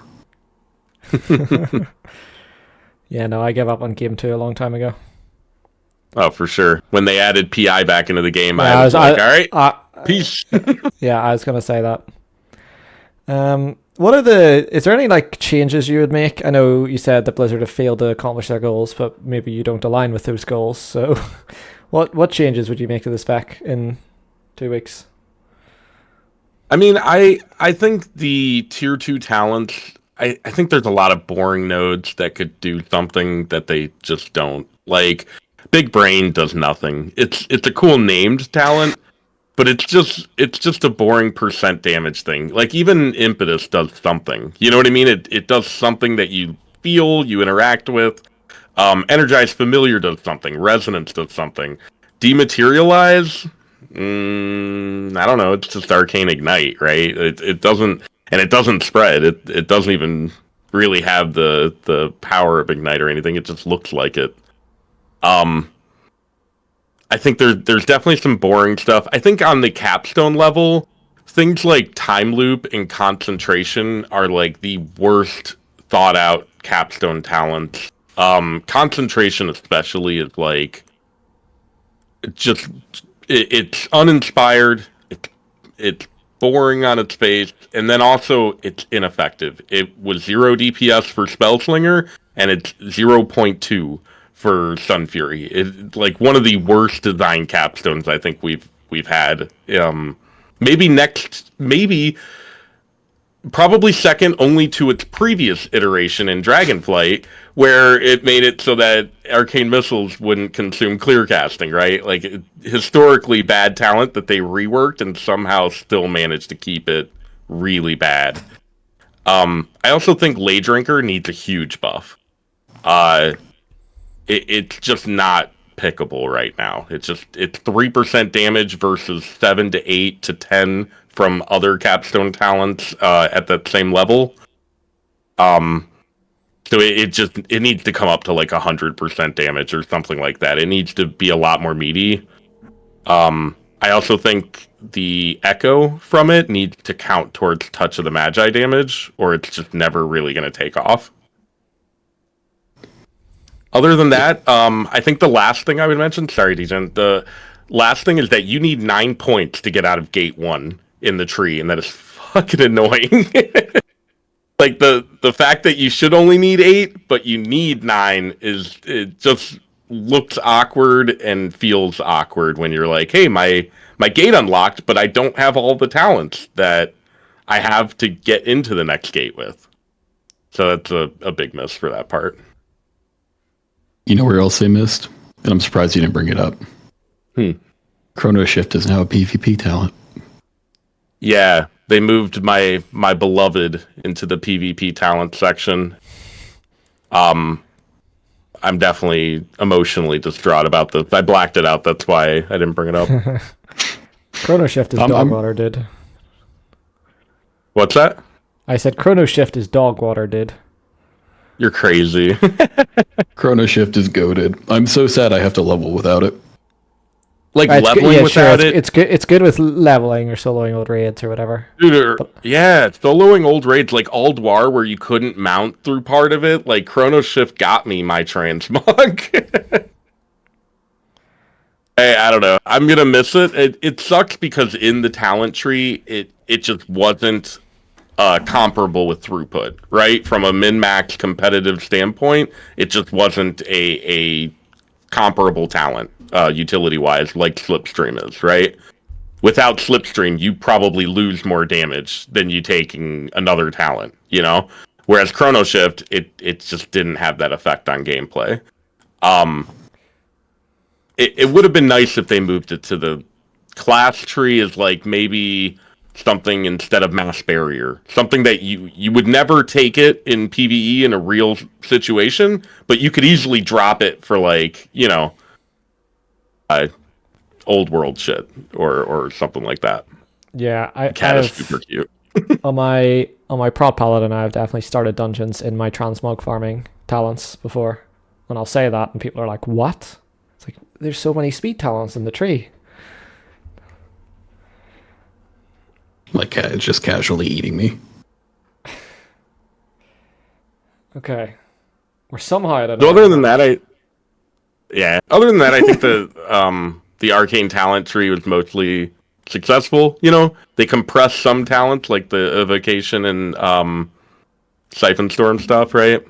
Yeah, no, I gave up on Game 2 a long time ago. Oh, for sure. When they added PI back into the game, Yeah, I was like, all right, peace. Yeah, I was going to say that. Is there any like changes you would make? I know you said that Blizzard have failed to accomplish their goals, but maybe you don't align with those goals. So what changes would you make to the spec in 2 weeks? I mean, I think the tier 2 talents, I think there's a lot of boring nodes that could do something that they just don't. Like, Big Brain does nothing. It's a cool named talent, but it's just a boring percent damage thing. Like, even Impetus does something. You know what I mean? It does something that you feel, you interact with. Energize Familiar does something. Resonance does something. Dematerialize? I don't know. It's just Arcane Ignite, right? It doesn't spread. It doesn't even really have the power of Ignite or anything. It just looks like it. I think there's definitely some boring stuff. I think on the capstone level, things like time loop and concentration are like the worst thought out capstone talents. Concentration especially is like just it's uninspired. It's boring on its face, and then also it's ineffective. It was 0 DPS for Spellslinger, and it's 0.2 for Sun Fury. It's like one of the worst design capstones I think we've had. Probably second only to its previous iteration in Dragonflight, where it made it so that arcane missiles wouldn't consume clear casting, right? Like, historically bad talent that they reworked and somehow still managed to keep it really bad. I also think Lay Drinker needs a huge buff. It's just not pickable right now. It's 3% damage versus 7 to 8 to 10 from other capstone talents at that same level. So it needs to come up to like 100% damage or something like that. It needs to be a lot more meaty. I also think the echo from it needs to count towards Touch of the Magi damage, or it's just never really going to take off. Other than that, I think the last thing I would mention, sorry, Degen, the last thing is that you need 9 points to get out of gate 1 in the tree, and that is fucking annoying. Like, the fact that you should only need 8, but you need 9 it just looks awkward and feels awkward when you're like, hey, my gate unlocked, but I don't have all the talents that I have to get into the next gate with. So that's a big miss for that part. You know where else they missed? And I'm surprised you didn't bring it up. Chrono Shift is now a PvP talent. Yeah, they moved my beloved into the PvP talent section. I'm definitely emotionally distraught about this. I blacked it out, that's why I didn't bring it up. Chrono Shift is Dogwater did. What's that? I said Chrono Shift is Dogwater did. You're crazy. Chrono Shift is goated. I'm so sad I have to level without it. Like, leveling without it? It's good with leveling or soloing old raids or whatever. Dude, yeah, soloing old raids like Alduar, where you couldn't mount through part of it. Like, Chrono Shift got me my transmog. Hey, I don't know. I'm gonna miss it. It sucks because in the talent tree, it just wasn't comparable with throughput, right? From a min-max competitive standpoint, it just wasn't a comparable talent, utility-wise, like Slipstream is, right? Without Slipstream, you probably lose more damage than you taking another talent, you know? Whereas Chrono Shift, it just didn't have that effect on gameplay. It would have been nice if they moved it to the class tree as like maybe something instead of Mass Barrier. Something that you would never take it in PvE in a real situation, but you could easily drop it for like, old world shit or something like that. Yeah, Cat is super cute. on my prod paladin, I've definitely started dungeons in my transmog farming talents before, and I'll say that, and people are like, "What?" It's like there's so many speed talents in the tree. My cat is just casually eating me. Okay, we're somehow at So other than that, I think the Arcane talent tree was mostly successful. They compressed some talent like the evocation and Siphon Storm stuff, right?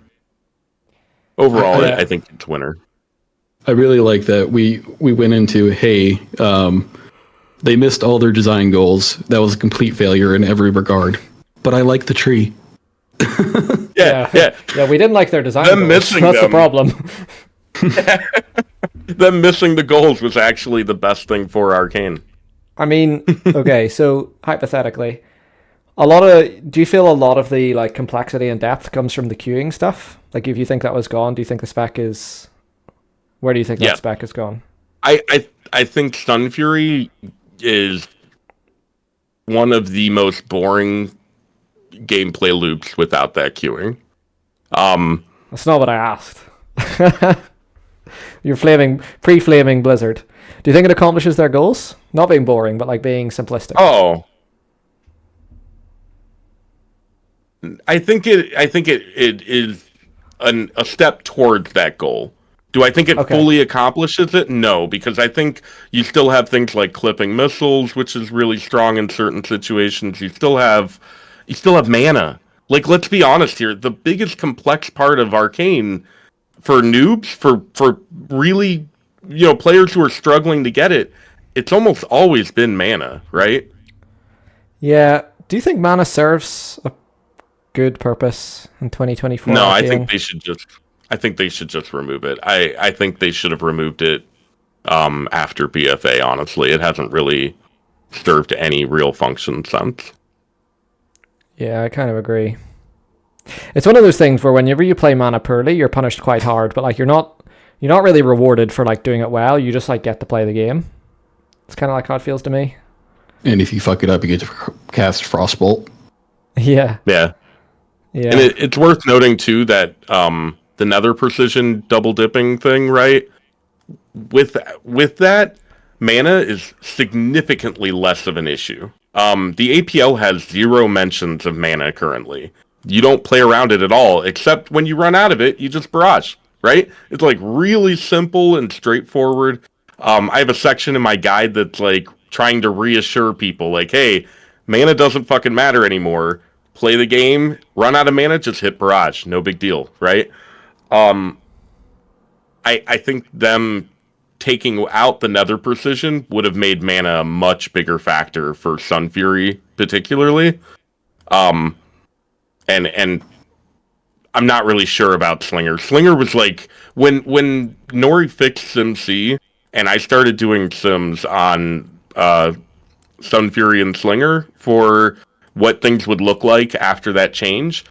Overall, I think it's winner. I really like that we went into, hey, they missed all their design goals. That was a complete failure in every regard. But I like the tree. Yeah. We didn't like their design. Them goals. missing That's them. the problem. Them missing the goals was actually the best thing for Arcane. I mean, okay, so hypothetically, do you feel a lot of the like complexity and depth comes from the queuing stuff? Like, if you think that was gone, do you think the spec is? Where do you think that spec is gone? I think Sun Fury is one of the most boring gameplay loops without that queuing. That's not what I asked. You're pre-flaming Blizzard. Do you think it accomplishes their goals? Not being boring, but like being simplistic. Oh, I think it is a step towards that goal. Do I think it fully accomplishes it? No, because I think you still have things like clipping missiles, which is really strong in certain situations. You still have mana. Like, let's be honest here, the biggest complex part of Arcane for noobs, for really, players who are struggling to get it, it's almost always been mana, right? Yeah. Do you think mana serves a good purpose in 2024? No, I think they should just remove it. I think they should have removed it after BFA, honestly. It hasn't really served any real function since. Yeah, I kind of agree. It's one of those things where whenever you play mana poorly, you're punished quite hard, but like you're not really rewarded for like doing it well. You just like get to play the game. It's kind of like how it feels to me. And if you fuck it up, you get to cast Frostbolt. Yeah. Yeah. Yeah. And it's worth noting too that the Nether Precision double dipping thing, right? With that, mana is significantly less of an issue. The APL has 0 mentions of mana currently. You don't play around it at all, except when you run out of it, you just barrage, right? It's like really simple and straightforward. I have a section in my guide that's like trying to reassure people, like, hey, mana doesn't fucking matter anymore. Play the game, run out of mana, just hit barrage. No big deal, right? I think them taking out the Nether Precision would have made mana a much bigger factor for Sun Fury, particularly. And I'm not really sure about Slinger. Slinger was like when Nori fixed SimC and I started doing sims on Sun Fury and Slinger for what things would look like after that change.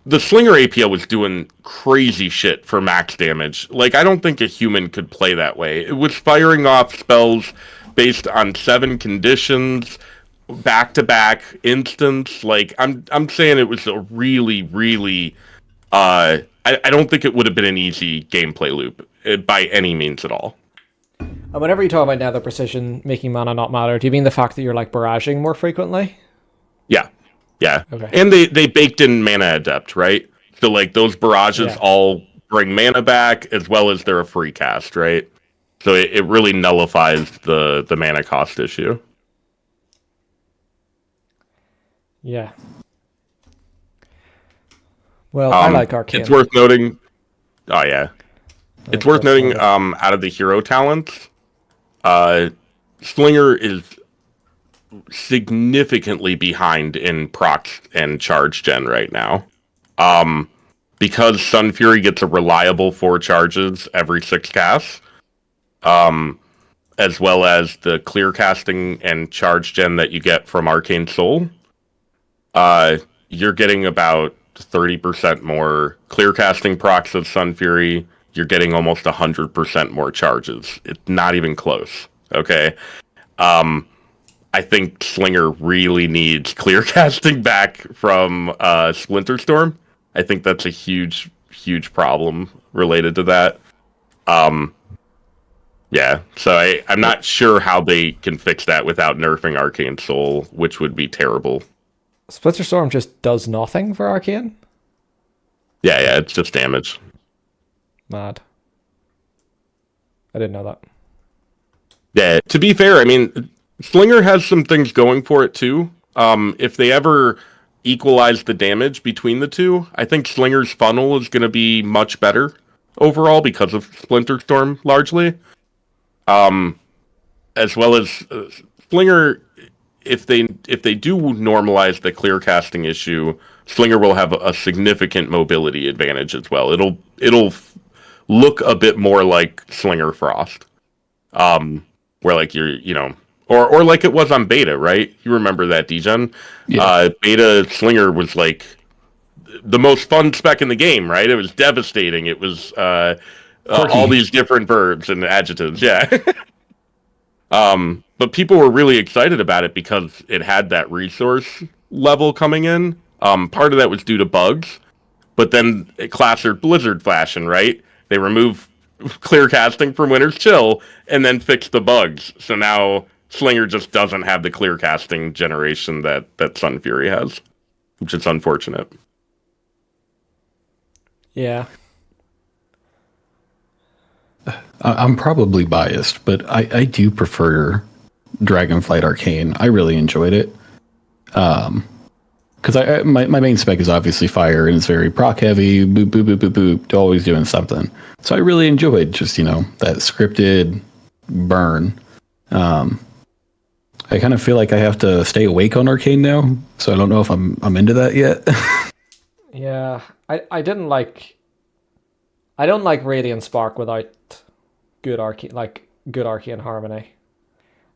The Slinger APL was doing crazy shit for max damage. Like, I don't think a human could play that way. It was firing off spells based on 7 conditions, back-to-back instants. Like, I'm saying it was a really, really... I don't think it would have been an easy gameplay loop by any means at all. And whenever you talk about Nether Precision making mana not matter, do you mean the fact that you're like barraging more frequently? Yeah. Okay. And they baked in Mana Adept, right? So like those barrages all bring mana back as well as they're a free cast, right? So it really nullifies the mana cost issue. Yeah. Well, I like Arcane. It's worth noting. Oh yeah. It's worth noting out of the hero talents, Slinger is significantly behind in proc and charge gen right now. Because Sun Fury gets a reliable 4 charges every 6 casts. as well as the clear casting and charge gen that you get from Arcane Soul, you're getting about 30% more clear casting procs of Sun Fury. You're getting almost 100% more charges. It's not even close. Okay. I think Slinger really needs clear casting back from Splinter Storm. I think that's a huge, huge problem related to that. Yeah, so I'm not sure how they can fix that without nerfing Arcane Soul, which would be terrible. Splinter Storm just does nothing for Arcane? Yeah, it's just damage. Mad. I didn't know that. Yeah, to be fair, I mean, Slinger has some things going for it too. If they ever equalize the damage between the two, I think Slinger's funnel is going to be much better overall because of Splinter Storm largely. As well as Slinger, if they do normalize the clear casting issue, Slinger will have a significant mobility advantage as well. It'll look a bit more like Slinger Frost, where like or like it was on beta, right? You remember that, Degen? Yeah. Beta Slinger was like the most fun spec in the game, right? It was devastating. It was all these different verbs and adjectives, yeah. But people were really excited about it because it had that resource level coming in. Part of that was due to bugs, but then it classic Blizzard fashion, right? They remove clear casting from Winter's Chill and then fix the bugs. So now Slinger just doesn't have the clear casting generation that Sun Fury has, which is unfortunate. Yeah. I'm probably biased, but I do prefer Dragonflight Arcane. I really enjoyed it. Because my main spec is obviously fire and it's very proc heavy, boop, boop, boop, boop, boop, always doing something. So I really enjoyed just, that scripted burn. I kind of feel like I have to stay awake on Arcane now, so I don't know if I'm into that yet. Yeah, I don't like Radiant Spark without good Arcane harmony.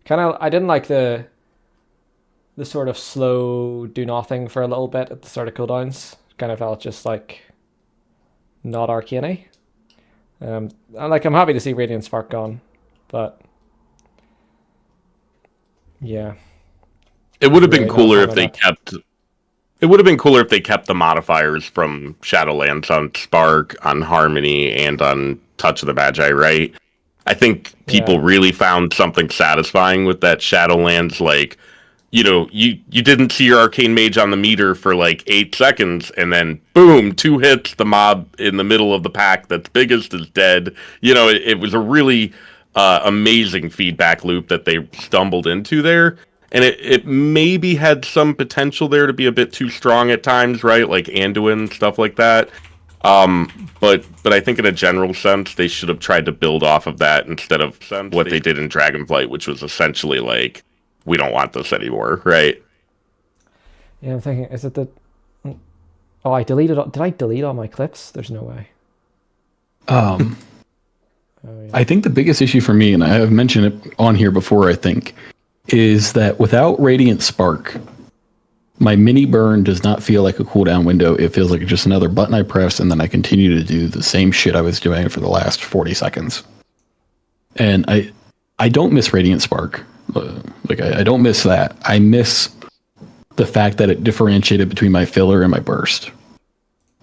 I didn't like the sort of slow do nothing for a little bit at the start of cooldowns. Kind of felt just like not Arcane-y. I'm happy to see Radiant Spark gone, but yeah. It would have been cooler if they kept. It would have been cooler if they kept the modifiers from Shadowlands on Spark, on Harmony, and on Touch of the Magi, right? I think people really found something satisfying with that Shadowlands, like, you didn't see your Arcane Mage on the meter for like 8 seconds, and then boom, 2 hits, the mob in the middle of the pack that's biggest is dead. It was a really amazing feedback loop that they stumbled into there. And it maybe had some potential there to be a bit too strong at times, right? Like Anduin, stuff like that. But I think in a general sense, they should have tried to build off of that instead of what they did in Dragonflight, which was essentially like, we don't want this anymore, right? Yeah, I'm thinking, is it the... Oh, I deleted... Did I delete all my clips? There's no way. Oh, yeah. I think the biggest issue for me, and I have mentioned it on here before, I think, is that without Radiant Spark, my mini burn does not feel like a cooldown window. It feels like just another button I press, and then I continue to do the same shit I was doing for the last 40 seconds. And I don't miss Radiant Spark. I don't miss that. I miss the fact that it differentiated between my filler and my burst.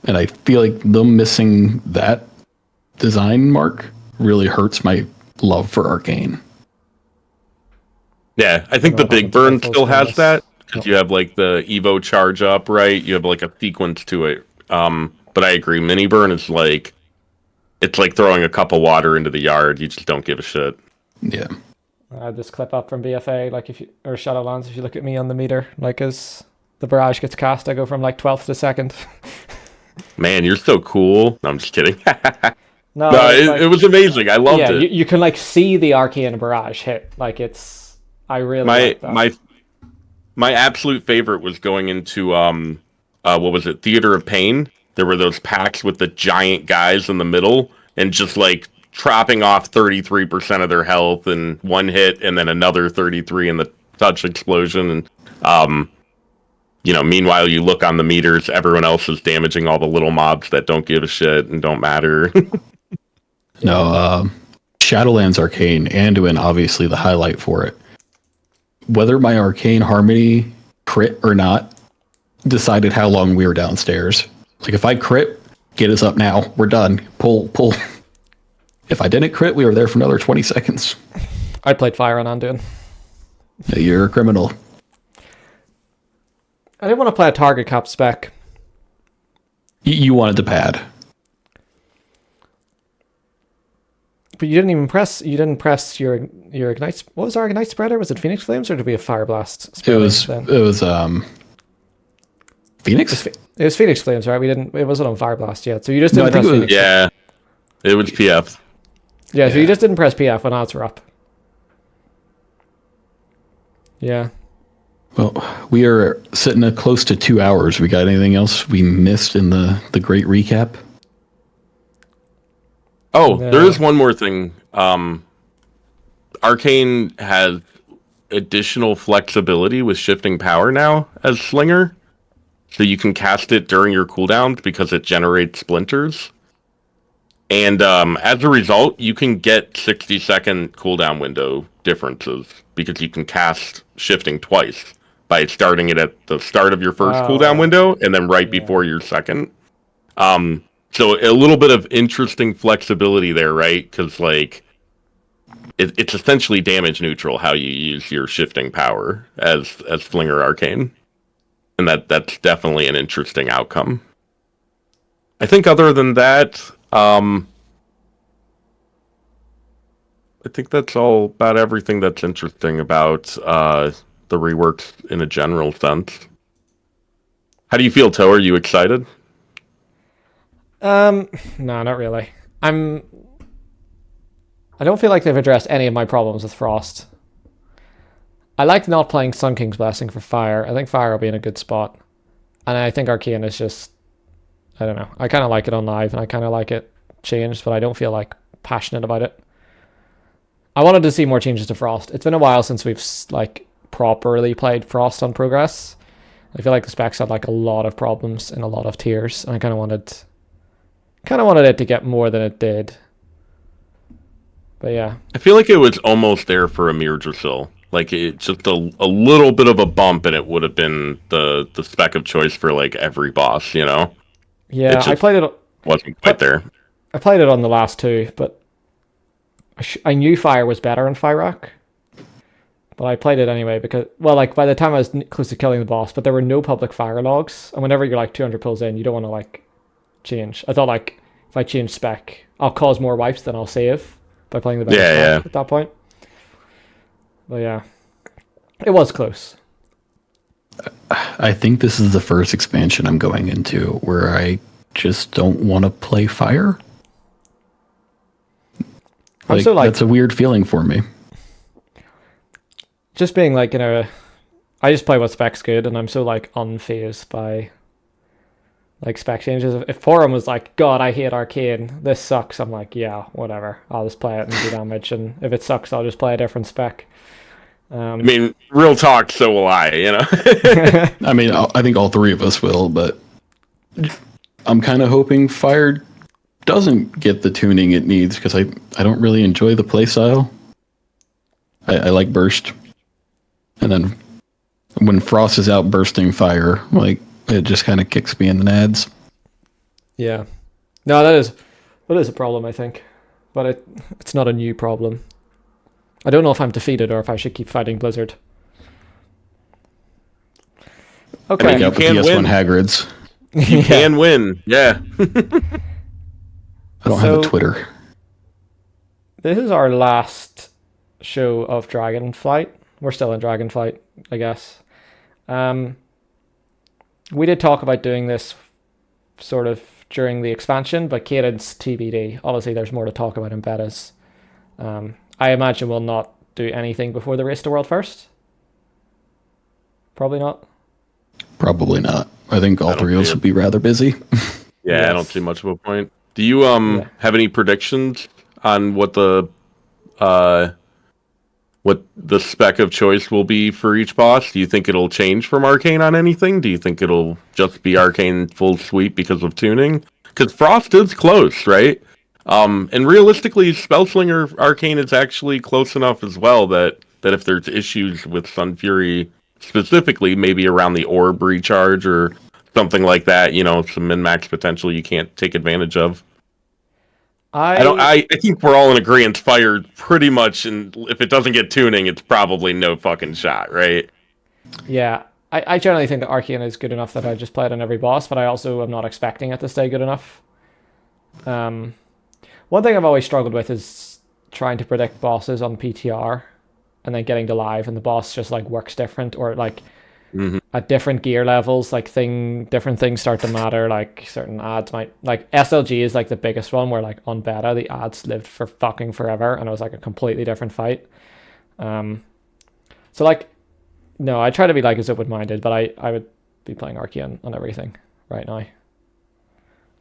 And I feel like them missing that design mark really hurts my love for Arcane. Yeah, I think the big burn still has that, because you have like the Evo charge up, right? You have like a sequence to it. But I agree, mini burn is like, it's like throwing a cup of water into the yard. You just don't give a shit. Yeah. I had this clip up from BFA, or Shadowlands, if you look at me on the meter, like as the barrage gets cast, I go from like 12th to 2nd. Man, you're so cool. No, I'm just kidding. No, it was amazing. I loved it. You can like see the Arcane barrage hit. Like I really like that. My absolute favorite was going into what was it, Theater of Pain. There were those packs with the giant guys in the middle, and just like chopping off 33% of their health in one hit, and then another 33 in the touch explosion. And meanwhile, you look on the meters, everyone else is damaging all the little mobs that don't give a shit and don't matter. No, Shadowlands Arcane, Anduin, obviously the highlight for it. Whether my Arcane Harmony crit or not decided how long we were downstairs. Like, if I crit, get us up now. We're done. Pull. If I didn't crit, we were there for another 20 seconds. I played Fire on Anduin. You're a criminal. I didn't want to play a target cap spec. You wanted to pad. But you didn't even press. You didn't press your ignite. What was our ignite spreader? Was it Phoenix Flames or did we have Fire Blast? It was Phoenix. It was Phoenix Flames, right? We didn't. It wasn't on Fire Blast yet. So you just didn't I press think it was, Phoenix. Yeah, it was PF. Yeah, so you just didn't press PF when odds were up. Yeah. Well, we are sitting at close to 2 hours. We got anything else we missed in the great recap? Oh, No. there is one more thing. Arcane has additional flexibility with shifting power now as Slinger. So you can cast it during your cooldowns because it generates splinters. And as a result, you can get 60-second cooldown window differences because you can cast shifting twice by starting it at the start of your first cooldown window and then right before your second. So a little bit of interesting flexibility there, right? Because like it's essentially damage neutral how you use your shifting power as Slinger Arcane, and that's definitely an interesting outcome. I think other than that, I think that's all about everything that's interesting about the reworks in a general sense. How do you feel, Toe? Are you excited? No, not really. I don't feel like they've addressed any of my problems with Frost. I liked not playing Sun King's Blessing for Fire. I think Fire will be in a good spot. And I think Arcane is just, I don't know. I kind of like it on live and I kind of like it changed, but I don't feel like passionate about it. I wanted to see more changes to Frost. It's been a while since we've like properly played Frost on Progress. I feel like the specs had like a lot of problems in a lot of tiers, and I kind of wanted it to get more than it did. But yeah, I feel like it was almost there for Amir Drasil. Like it just a little bit of a bump, and it would have been the spec of choice for like every boss, you know? Yeah, I played it. Wasn't quite there. I played it on the last two, but I knew Fire was better in Fyrak. But I played it anyway because, well, like by the time I was close to killing the boss, but there were no public fire logs, and whenever you're like 200 pulls in, you don't want to like change. I thought like if I change spec, I'll cause more wipes than I'll save by playing the better spec at that point. But yeah, it was close. I think this is the first expansion I'm going into where I just don't want to play Fire. Like, that's a weird feeling for me. Just being like, you know, I just play what spec's good, and I'm so like unfazed by like spec changes. If Forum was like, God, I hate Arcane, this sucks, I'm like, yeah, whatever, I'll just play it and do damage, and if it sucks, I'll just play a different spec. I mean, real talk, so will I, you know? I mean, I think all three of us will, but I'm kind of hoping Fire doesn't get the tuning it needs, because I don't really enjoy the playstyle. I like Burst. And then when Frost is out bursting fire, like, it just kind of kicks me in the nads. Yeah. No, that is a problem, I think. But it's not a new problem. I don't know if I'm defeated or if I should keep fighting Blizzard. Okay. Make out the PS1 Hagrids. You can win, yeah. I don't have a Twitter. This is our last show of Dragonflight. We're still in Dragonflight, I guess. We did talk about doing this sort of during the expansion, but cadence TBD. Obviously, there's more to talk about in betas. I imagine we'll not do anything before the Race to World first. Probably not. Probably not. I think all three of us would be rather busy. Yeah, yes. I don't see much of a point. Do you have any predictions on uh what the spec of choice will be for each boss? Do you think it'll change from Arcane on anything? Do you think it'll just be Arcane full sweep because of tuning? Because Frost is close, right? And realistically, Spellslinger Arcane is actually close enough as well that if there's issues with Sun Fury specifically, maybe around the orb recharge or something like that, some min-max potential you can't take advantage of. I think we're all in agreement. Fire pretty much, and if it doesn't get tuning, it's probably no fucking shot, right? Yeah, I generally think that Arcane is good enough that I just play it on every boss, but I also am not expecting it to stay good enough. One thing I've always struggled with is trying to predict bosses on PTR, and then getting to live, and the boss just like works different, or like at different gear levels, like different things start to matter. Like certain ads might, like SLG is like the biggest one, where like on beta the ads lived for fucking forever, and it was like a completely different fight. So like, no, I try to be like as open-minded, but I would be playing Arcane on everything right now.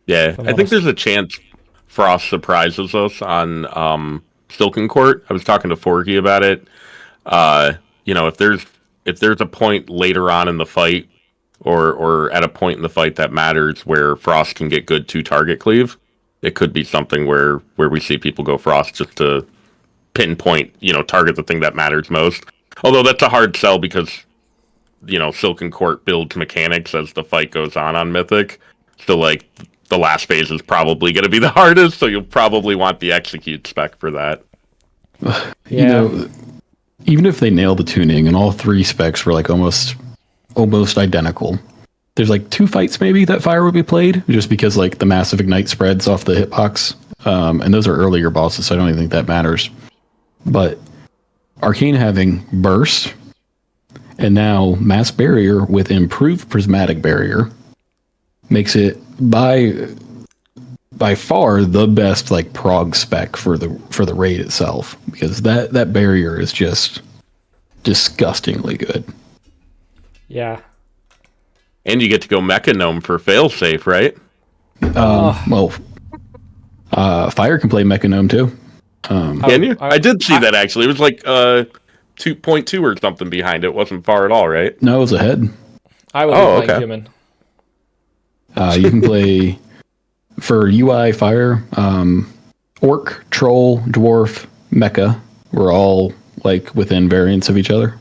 Yeah, I think there's a chance Frost surprises us on Silken Court. I was talking to Forky about it. If there's a point later on in the fight, or at a point in the fight that matters where Frost can get good 2-target cleave, it could be something where we see people go Frost just to pinpoint, target the thing that matters most. Although that's a hard sell because, Silken Court builds mechanics as the fight goes on Mythic. So like the last phase is probably going to be the hardest, so you'll probably want the execute spec for that. Yeah. Even if they nail the tuning and all 3 specs were like almost identical, there's like 2 fights maybe that fire would be played just because like the massive ignite spreads off the hitbox, and those are earlier bosses, so I don't even think that matters. But Arcane having burst and now mass barrier with improved prismatic barrier makes it by far the best like prog spec for the raid itself, because that barrier is just disgustingly good. Yeah. And you get to go Mecha Gnome for failsafe, right? Fire can play Mecha Gnome too. Can you? I did see that actually. It was like 2.2 or something behind it. Wasn't far at all, right? No, it was ahead. I will be playing human. You can play for UI Fire, Orc, Troll, Dwarf, Mecha. We're all like within variants of each other.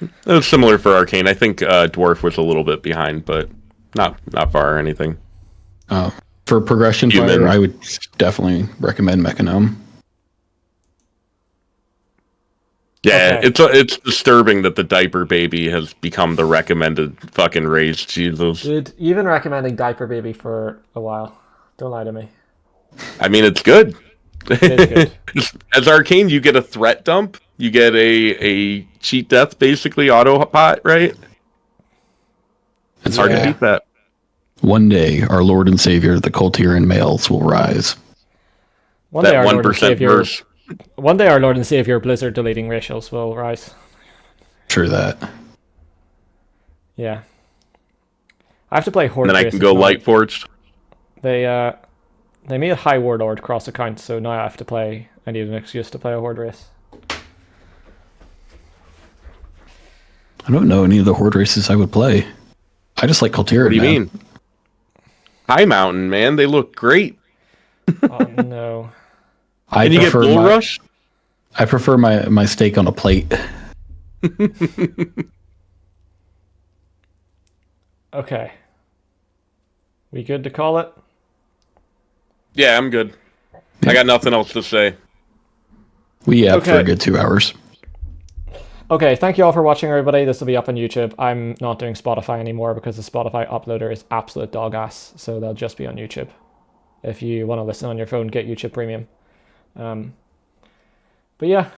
It was similar for Arcane. I think Dwarf was a little bit behind, but not far or anything. For progression Fire, I would definitely recommend Mecha Gnome. Yeah, okay. It's disturbing that the diaper baby has become the recommended fucking raise. Jesus, dude, you've been recommending diaper baby for a while. Don't lie to me. I mean, it's good. It is good. As Arcane, you get a threat dump. You get a cheat death, basically auto pot, right? It's hard to beat that. One day, our Lord and Savior, the Coltiran males, will rise. One day, our 1% verse. One day, our Lord and Savior Blizzard deleting racials will rise. Sure that. Yeah. I have to play Horde. And then I can go Lightforged. They made a High Warlord cross account, so now I have to play. I need an excuse to play a Horde race. I don't know any of the Horde races I would play. I just like Coltiran. What do you mean? High Mountain, man. They look great. Oh, no. And you get Bull Rush? I prefer my steak on a plate. Okay. We good to call it? Yeah, I'm good. I got nothing else to say. We have for a good 2 hours. Okay, thank you all for watching, everybody. This will be up on YouTube. I'm not doing Spotify anymore because the Spotify uploader is absolute dog ass, so they'll just be on YouTube. If you want to listen on your phone, get YouTube Premium. But yeah,